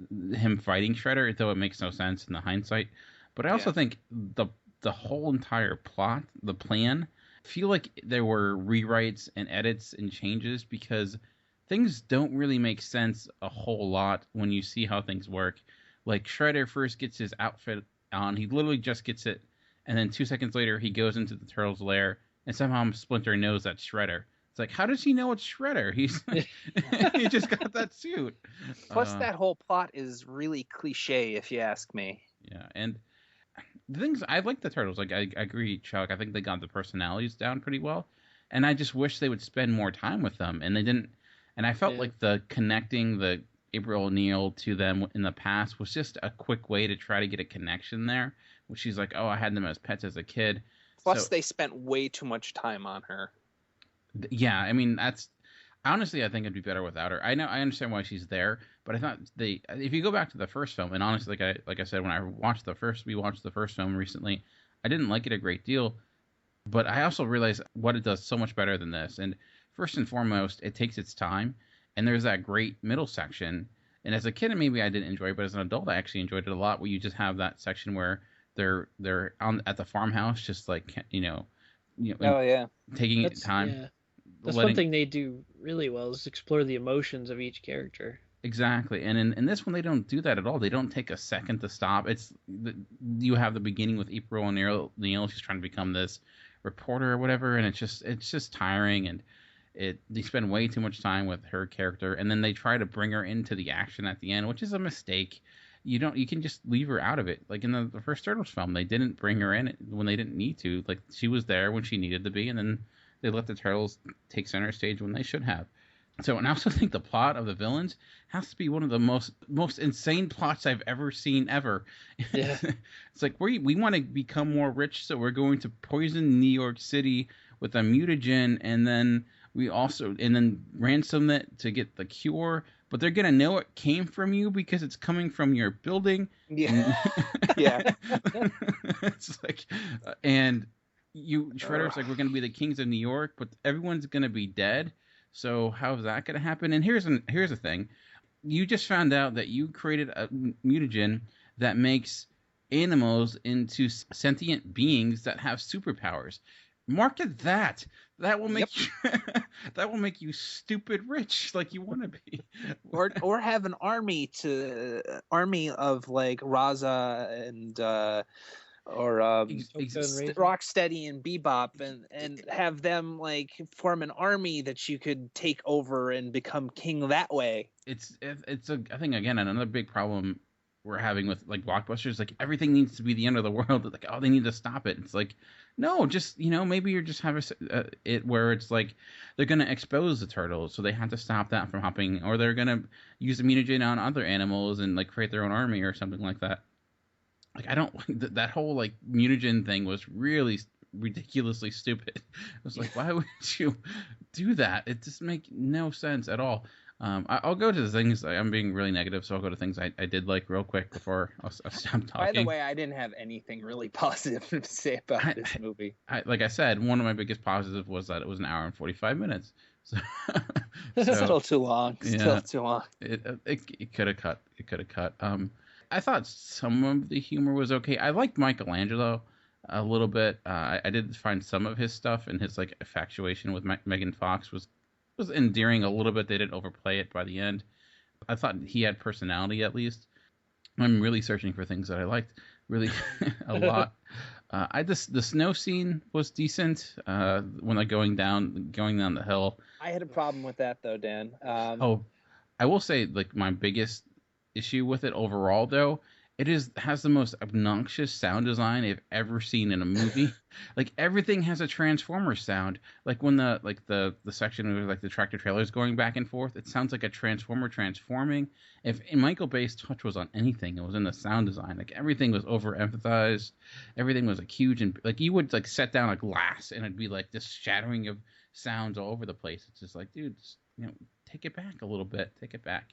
him fighting Shredder, though it makes no sense in the hindsight. But I also think the whole entire plot, the plan, I feel like there were rewrites and edits and changes, because things don't really make sense a whole lot when you see how things work. Like, Shredder first gets his outfit on. He literally just gets it. And then 2 seconds later, he goes into the Turtles' lair, and somehow Splinter knows that's Shredder. It's like, how does he know it's Shredder? He just got that suit. Plus, that whole plot is really cliche, if you ask me. Yeah, and the things I like the Turtles. Like I agree, Chuck. I think they got the personalities down pretty well, and I just wish they would spend more time with them. And they didn't. And I felt like the connecting the April O'Neil to them in the past was just a quick way to try to get a connection there. Which she's like, oh, I had them as pets as a kid. Plus, they spent way too much time on her. Yeah, I mean that's honestly, I think it'd be better without her. I understand why she's there, but I thought if you go back to the first film, and honestly, like I said, when we watched the first film recently, I didn't like it a great deal, but I also realized what it does so much better than this. And first and foremost, it takes its time, and there's that great middle section. And as a kid, maybe I didn't enjoy it, but as an adult, I actually enjoyed it a lot. Where you just have that section where they're at the farmhouse, just like taking time. Yeah. That's one thing they do really well is explore the emotions of each character. Exactly, and in this one they don't do that at all. They don't take a second to stop. You have the beginning with April O'Neil. She's trying to become this reporter or whatever, and it's just tiring, and they spend way too much time with her character, and then they try to bring her into the action at the end, which is a mistake. You can just leave her out of it. Like in the first Turtles film, they didn't bring her in when they didn't need to. Like she was there when she needed to be, and then they let the Turtles take center stage when they should have. So, and I also think the plot of the villains has to be one of the most insane plots I've ever seen ever. Yeah. It's like we want to become more rich, so we're going to poison New York City with a mutagen, and then ransom it to get the cure. But they're gonna know it came from you because it's coming from your building. Yeah. Yeah. It's like, and Shredder's like, we're gonna be the kings of New York, but everyone's gonna be dead. So how's that gonna happen? And here's the thing: you just found out that you created a mutagen that makes animals into sentient beings that have superpowers. Market that. That will make that will make you stupid rich, like you want to be. or have an army of like Raza and Rocksteady and Bebop, and have them like form an army that you could take over and become king that way. I think again another big problem we're having with like blockbusters, like everything needs to be the end of the world. Like, oh, they need to stop it. It's like, no, just maybe you're just have it where it's like they're gonna expose the turtles, so they have to stop that from happening, or they're gonna use the mutagen on other animals and like create their own army or something like that. Like I don't that whole like mutagen thing was really ridiculously stupid. It was like, why would you do that? It just make no sense at all. I'll go to the things. I'm being really negative, so I'll go to things I did like real quick before I'll stop talking. By the way, I didn't have anything really positive to say about this movie. Like I said, one of my biggest positives was that it was an hour and 45 minutes. So, Still too long. Still too long. It could have cut. It could have cut. I thought some of the humor was okay. I liked Michelangelo a little bit. I did find some of his stuff, and his like infatuation with Megan Fox was endearing a little bit. They didn't overplay it by the end. I thought he had personality at least. I'm really searching for things that I liked really a lot. The snow scene was decent when they're going down the hill. I had a problem with that though, Dan. I will say like my biggest issue with it overall though, has the most obnoxious sound design I've ever seen in a movie. Like everything has a Transformer sound. Like when the section where like the tractor trailer is going back and forth, it sounds like a Transformer transforming. If Michael Bay's touch was on anything, it was in the sound design. Like everything was overemphasized. Everything was like huge, and like you would like set down a glass and it'd be like this shattering of sounds all over the place. It's just like, dude, just, take it back a little bit. Take it back.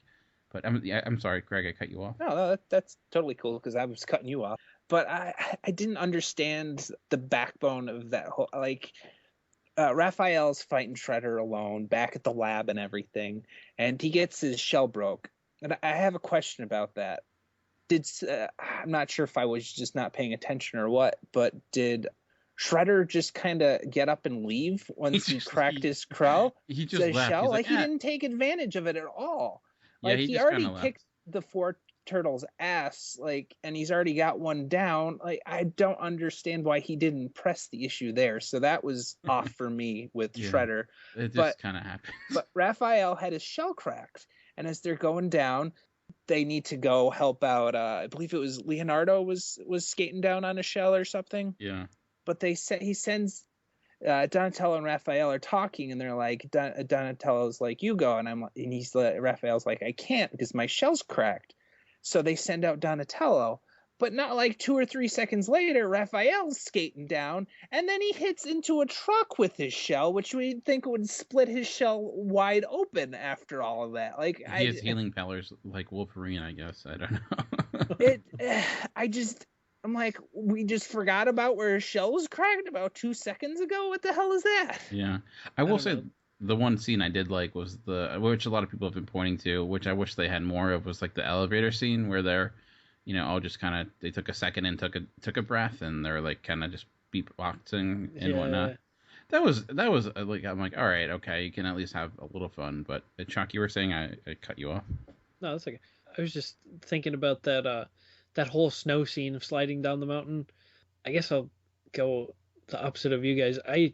But I'm sorry, Greg, I cut you off. No, that's totally cool because I was cutting you off. But I didn't understand the backbone of that whole, like, Raphael's fighting Shredder alone back at the lab and everything, and he gets his shell broke. And I have a question about that. I'm not sure if I was just not paying attention or what, but did Shredder just kind of get up and leave once he cracked his shell? He just left. Shell? Like he didn't take advantage of it at all. Like yeah, he already picked the turtle's ass, like, and he's already got one down. Like, I don't understand why he didn't press the issue there. So that was off for me with Shredder. It just kind of happened. But Raphael had his shell cracked, and as they're going down, they need to go help out. I believe it was Leonardo was skating down on a shell or something. Yeah. But he sends Donatello and Raphael are talking, and they're like, Donatello's like, "You go," and Raphael's like, "I can't because my shell's cracked." So they send out Donatello, but not like 2 or 3 seconds later, Raphael's skating down, and then he hits into a truck with his shell, which we'd think would split his shell wide open after all of that. Like, He has healing powers like Wolverine, I guess. I don't know. I'm like, we just forgot about where his shell was cracked about 2 seconds ago? What the hell is that? Yeah. I will say the one scene I did like was which a lot of people have been pointing to, which I wish they had more of, was like the elevator scene where they're, all just kind of, they took a second and took a breath, and they're like kind of just beatboxing and whatnot. That was like, I'm like, all right, okay, you can at least have a little fun. But Chuck, you were saying I cut you off. No, that's okay. I was just thinking about that whole snow scene of sliding down the mountain. I guess I'll go the opposite of you guys. I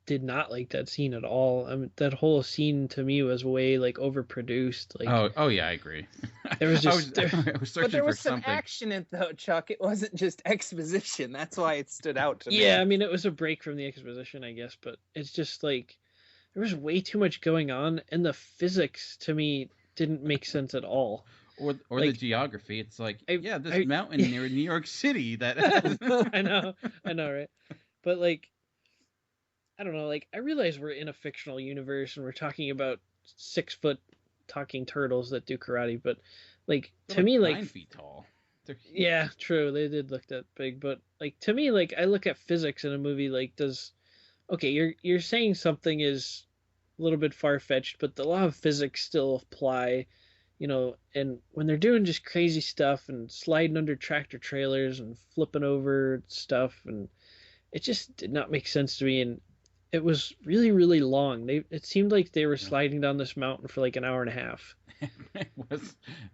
did not like that scene at all. I mean, that whole scene to me was way like overproduced. Like, oh yeah, I agree. There was just I was searching but there was for some something. action in it though, Chuck. It wasn't just exposition. That's why it stood out to me. Yeah, I mean, it was a break from the exposition, I guess, but it's just like there was way too much going on, and the physics to me didn't make sense at all. Or like, the geography. It's like, this mountain near New York City. That I know, right? But like, I don't know. Like, I realize we're in a fictional universe and we're talking about 6 foot talking turtles that do karate, but like to me, like 9 feet tall. Yeah, true. They did look that big, but like to me, like I look at physics in a movie. Like, you're saying something is a little bit far fetched, but the law of physics still apply. And when they're doing just crazy stuff and sliding under tractor trailers and flipping over stuff, and it just did not make sense to me. And it was really, really long. It seemed like they were sliding down this mountain for like an hour and a half.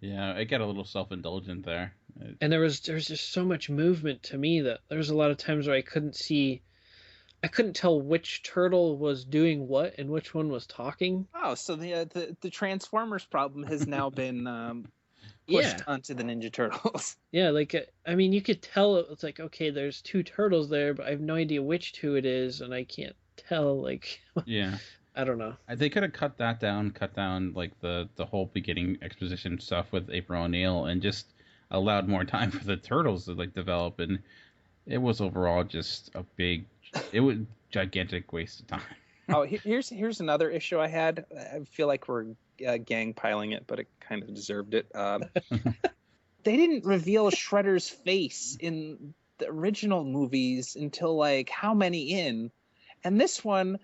It got a little self-indulgent there. And there was just so much movement to me that there was a lot of times where I couldn't tell which turtle was doing what and which one was talking. Oh, so the Transformers problem has now been pushed onto the Ninja Turtles. Yeah, like, I mean, you could tell it's like, okay, there's 2 turtles there, but I have no idea which 2 it is, and I can't tell, like... Yeah. I don't know. They could have cut down like the whole beginning exposition stuff with April O'Neil and just allowed more time for the turtles to like develop, and it was overall just it was gigantic waste of time. Oh, here's another issue I had. I feel like we're gang piling it, but it kind of deserved it. They didn't reveal Shredder's face in the original movies until like how many in? And this one,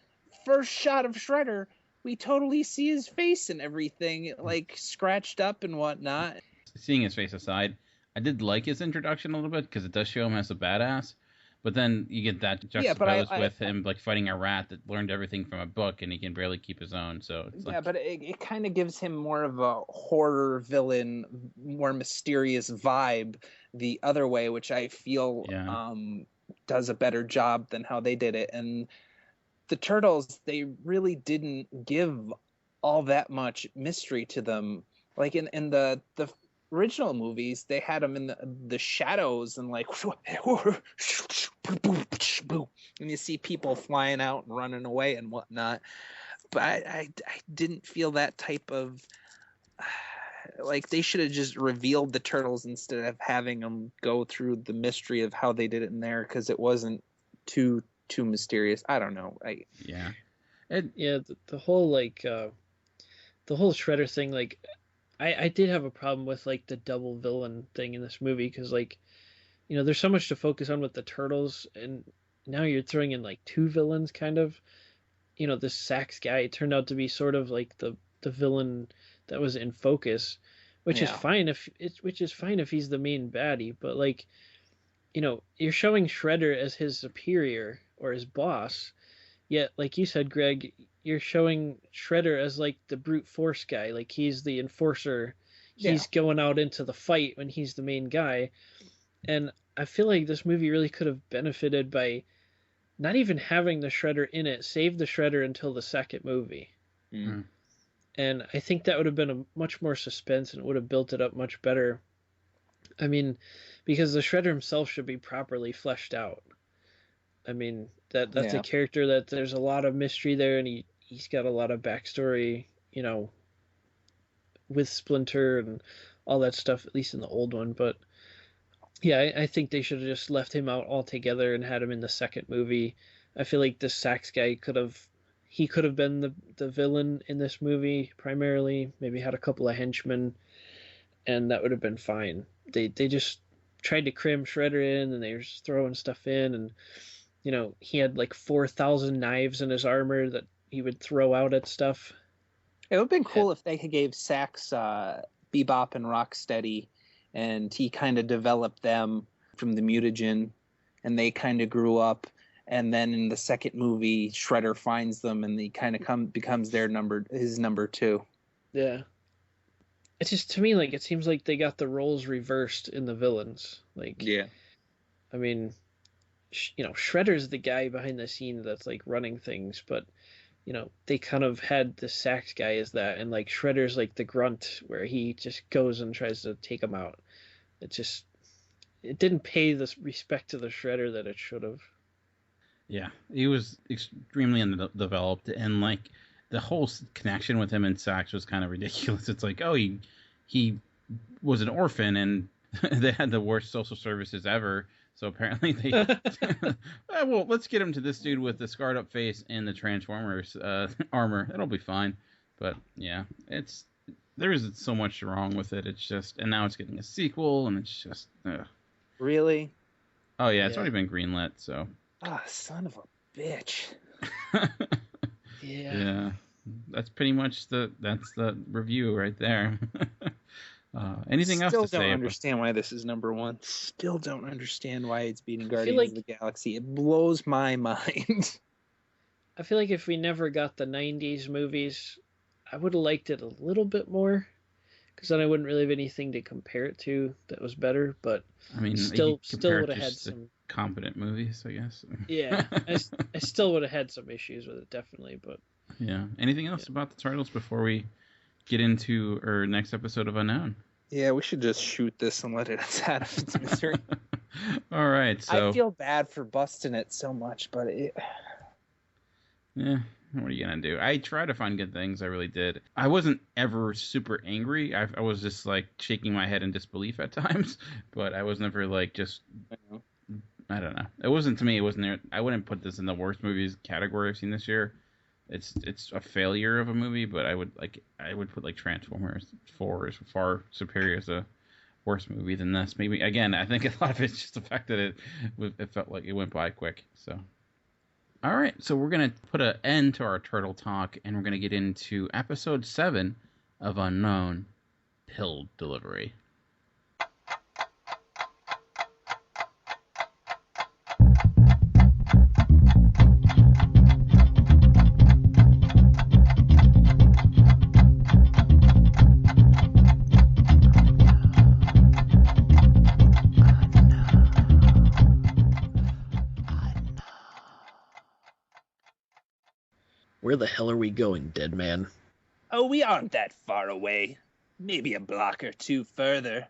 first shot of Shredder, we totally see his face and everything, like scratched up and whatnot. Seeing his face aside, I did like his introduction a little bit because it does show him as a badass. But then you get that juxtaposed with him like fighting a rat that learned everything from a book and he can barely keep his own. So it's but it kind of gives him more of a horror villain, more mysterious vibe the other way, which I feel does a better job than how they did it. And the Turtles, they really didn't give all that much mystery to them. Like in the original movies, they had them in the shadows and like and you see people flying out and running away and whatnot. But I didn't feel that type of like they should have just revealed the Turtles instead of having them go through the mystery of how they did it in there, because it wasn't too mysterious. I don't know. The whole like the whole Shredder thing, like I did have a problem with like the double villain thing in this movie, because like, you know, there's so much to focus on with the Turtles, and now you're throwing in like 2 villains kind of. You know, this Sax guy turned out to be sort of like the villain that was in focus, which is fine if he's the main baddie, but like, you know, you're showing Shredder as his superior or his boss, yet like you said, Greg, you're showing Shredder as like the brute force guy, like he's the enforcer, he's going out into the fight when he's the main guy. And I feel like this movie really could have benefited by not even having the Shredder in it. Save the Shredder until the second movie. Mm. And I think that would have been a much more suspense, and it would have built it up much better. I mean, because the Shredder himself should be properly fleshed out. I mean, that's a character that there's a lot of mystery there, and he's got a lot of backstory, you know, with Splinter and all that stuff, at least in the old one. But yeah, I think they should have just left him out altogether and had him in the second movie. I feel like the Sax guy could have been the villain in this movie primarily, maybe had a couple of henchmen, and that would have been fine. They just tried to cram Shredder in, and they were just throwing stuff in, and you know, he had like 4,000 knives in his armor that he would throw out at stuff. It would have been cool if they gave Sax Bebop and Rocksteady, and he kind of developed them from the mutagen, and they kind of grew up. And then in the second movie, Shredder finds them, and he kind of becomes his number two. Yeah. It's just, to me, like, it seems like they got the roles reversed in the villains. Like, yeah. I mean, you know, Shredder's the guy behind the scenes that's like running things, but you know, they kind of had the Sax guy as that, and like Shredder's like the grunt where he just goes and tries to take him out. It didn't pay the respect to the Shredder that it should have. Yeah, he was extremely undeveloped, and like the whole connection with him and Sax was kind of ridiculous. It's like, oh, he was an orphan, and they had the worst social services ever. So apparently they, well, let's get him to this dude with the scarred up face and the Transformers armor. It'll be fine. But yeah, there is so much wrong with it. It's just, and now it's getting a sequel, and it's just, Really? Oh yeah, it's already been greenlit. So. Ah, son of a bitch. Yeah. That's pretty much that's the review right there. Anything else to say? Still don't understand why this is number one. Still don't understand why it's beating Guardians of the Galaxy. It blows my mind. I feel like if we never got the 90s movies, I would have liked it a little bit more, because then I wouldn't really have anything to compare it to that was better. But I mean, still would have had some competent movies, I guess. Yeah, I still would have had some issues with it, definitely. But yeah, anything else about the Turtles before we get into our next episode of Unknown? Yeah, we should just shoot this and let it out of its misery. All right, so I feel bad for busting it so much, but yeah, what are you gonna do? I try to find good things. I really did. I wasn't ever super angry. I was just like shaking my head in disbelief at times, but I was never like just. I don't know. It wasn't, to me. It wasn't there. I wouldn't put this in the worst movies category I've seen this year. It's a failure of a movie, but I would put like Transformers 4 is far superior as a worse movie than this. Maybe again, I think a lot of it's just the fact that it felt like it went by quick. So, all right, so we're gonna put an end to our turtle talk, and we're gonna get into episode 7 of Unknown, Pill Delivery. where the hell are we going, dead man? Oh, we aren't that far away. Maybe a block or two further.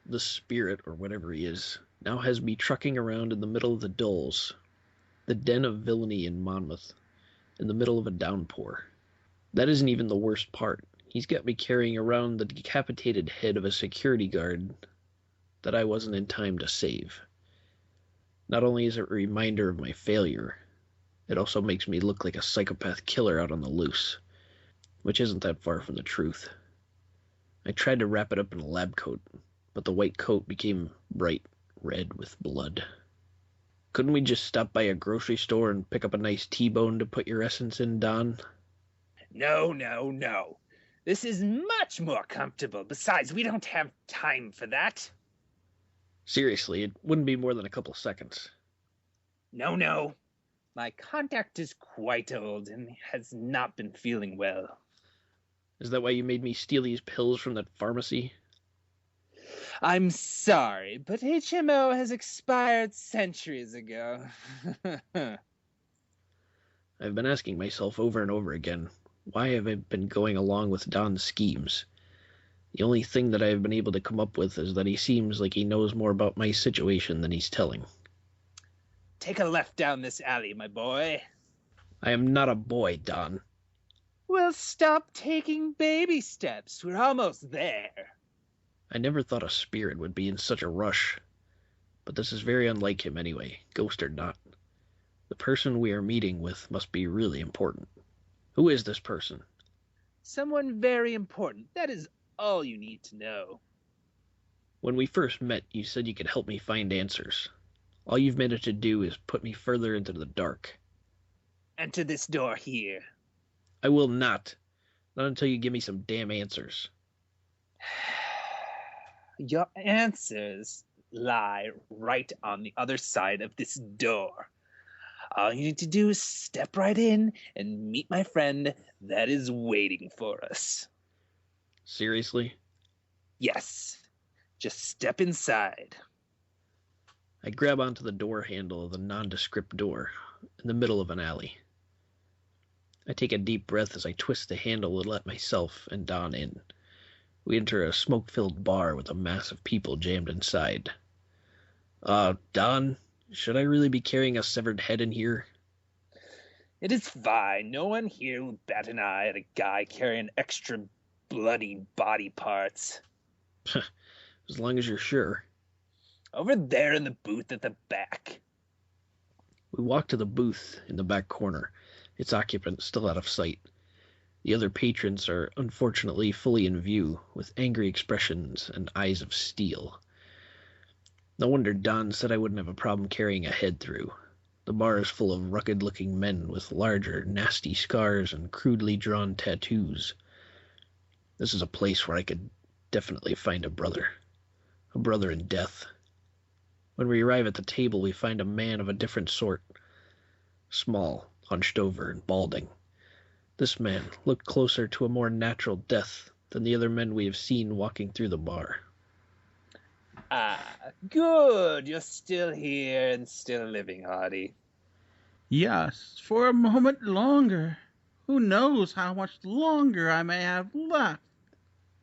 The spirit, or whatever he is, now has me trucking around in the middle of the Dulles, the den of villainy in Monmouth, in the middle of a downpour. That isn't even the worst part. He's got me carrying around the decapitated head of a security guard that I wasn't in time to save. Not only is it a reminder of my failure, it also makes me look like a psychopath killer out on the loose, which isn't that far from the truth. I tried to wrap it up in a lab coat, but the white coat became bright red with blood. Couldn't we just stop by a grocery store and pick up a nice T-bone to put your essence in, Don? No. This is much more comfortable. Besides, we don't have time for that. Seriously, it wouldn't be more than a couple seconds. No. My contact is quite old and has not been feeling well. Is that why you made me steal these pills from that pharmacy? I'm sorry, but HMO has expired centuries ago. I've been asking myself over and over again, why have I been going along with Don's schemes? The only thing that I have been able to come up with is that he seems like he knows more about my situation than he's telling. Take a left down this alley, my boy. I am not a boy, Don. Well, stop taking baby steps. We're almost there. I never thought a spirit would be in such a rush. But this is very unlike him anyway, ghost or not. The person we are meeting with must be really important. Who is this person? Someone very important. That is all you need to know. When we first met, you said you could help me find answers. All you've managed to do is put me further into the dark. Enter this door here. I will not. Not until you give me some damn answers. Your answers lie right on the other side of this door. All you need to do is step right in and meet my friend that is waiting for us. Seriously? Yes. Just step inside. I grab onto the door handle of the nondescript door in the middle of an alley. I take a deep breath as I twist the handle and let myself and Don in. We enter a smoke-filled bar with a mass of people jammed inside. Don, should I really be carrying a severed head in here? It is fine. No one here will bat an eye at a guy carrying extra bloody body parts. As long as you're sure. Over there in the booth at the back. We walk to the booth in the back corner, its occupant still out of sight. The other patrons are unfortunately fully in view, with angry expressions and eyes of steel. No wonder Don said I wouldn't have a problem carrying a head through. The bar is full of rugged-looking men with larger, nasty scars and crudely drawn tattoos. This is a place where I could definitely find a brother in death. When we arrive at the table, we find a man of a different sort. Small, hunched over, and balding. This man looked closer to a more natural death than the other men we have seen walking through the bar. Ah, good. You're still here and still living, Hardy. Yes, for a moment longer. Who knows how much longer I may have left?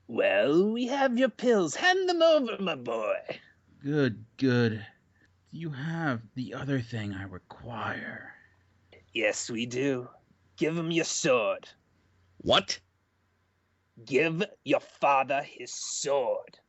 Well, we have your pills. Hand them over, my boy. Good, good. Do you have the other thing I require? Yes, we do. Give him your sword. What? Give your father his sword.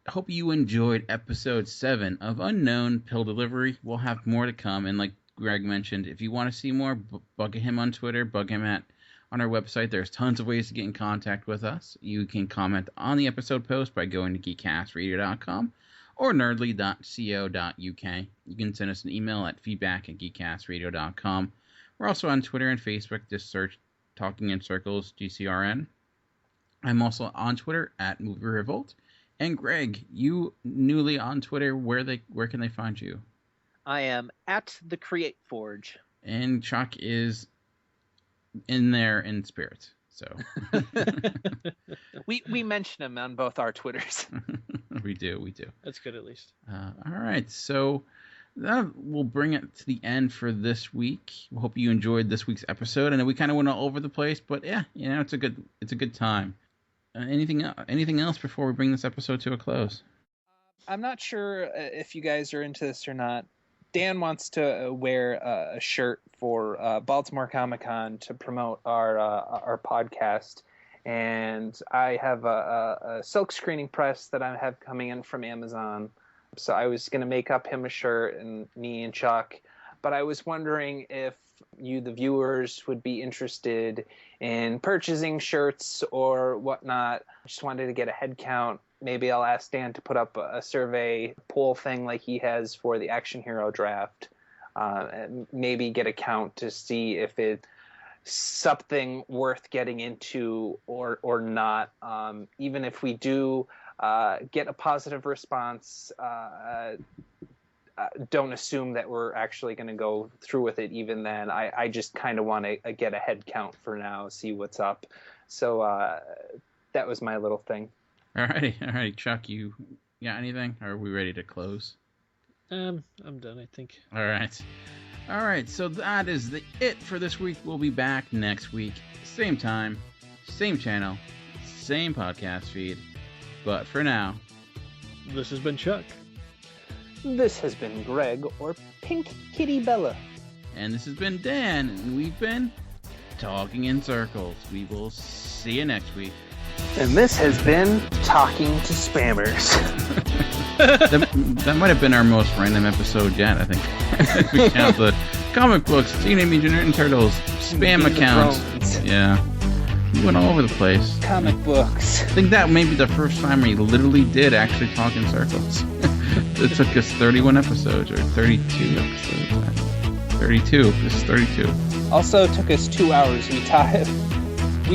Hope you enjoyed episode 7 of Unknown Pill Delivery. We'll have more to come, and like Greg mentioned, if you want to see more, bug him on Twitter, bug him on our website. There's tons of ways to get in contact with us. You can comment on the episode post by going to geekcastradio.com or nerdly.co.uk. You can send us an email at feedback@geekcastradio.com. We're also on Twitter and Facebook. Just search Talking in Circles GCRN. I'm also on Twitter at Movie Revolt. And Greg, you newly on Twitter, where can they find you? I am at the Create Forge. And Chuck is in there in spirit. So we mention him on both our Twitters. we do. That's good at least. All right, so that will bring it to the end for this week. We hope you enjoyed this week's episode. And we kind of went all over the place, but yeah, it's a good time. Anything else before we bring this episode to a close? I'm not sure if you guys are into this or not. Dan wants to wear a shirt for Baltimore Comic-Con to promote our podcast. And I have a silk screening press that I have coming in from Amazon. So I was going to make up him a shirt, and me and Chuck but I was wondering if you, the viewers, would be interested in purchasing shirts or whatnot. I just wanted to get a head count. Maybe I'll ask Dan to put up a survey poll thing like he has for the Action Hero draft. And maybe get a count to see if it's something worth getting into or not. Even if we do get a positive response, don't assume that we're actually going to go through with it even then. I just kind of want to get a head count for now, see what's up. So that was my little thing. All right, Chuck, you got anything? Or are we ready to close? I'm done, I think. All right, so that is it for this week. We'll be back next week. Same time, same channel, same podcast feed. But for now, this has been Chuck. This has been Greg, or Pink Kitty Bella. And this has been Dan, and we've been Talking in Circles. We will see you next week. And this has been Talking to Spammers. that might have been our most random episode yet, I think. If we count the comic books, Teenage Mutant Ninja Turtles, spam accounts. Yeah. We went all over the place. Comic books. I think that may be the first time we literally did actually talk in circles. It took us 31 episodes, or 32 episodes. 32. This is 32. Also took us 2 hours. We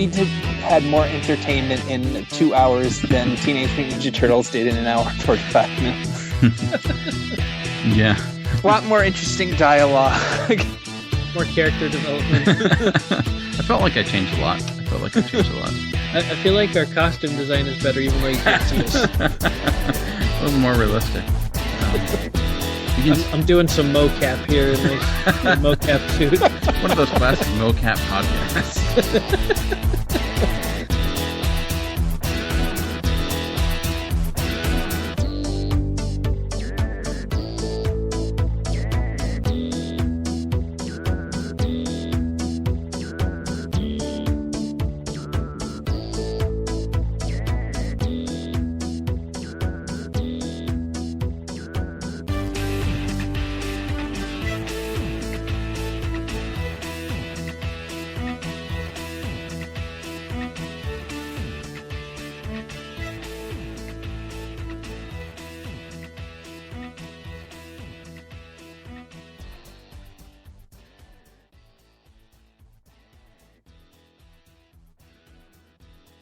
had more entertainment in 2 hours than Teenage Mutant Ninja Turtles did in an hour and 45 minutes. Yeah. A lot more interesting dialogue. More character development. I felt like I changed a lot. I feel like our costume design is better, even though you can't see us. A little more realistic. I'm doing some mocap here in this mocap suit. One of those classic mocap podcasts.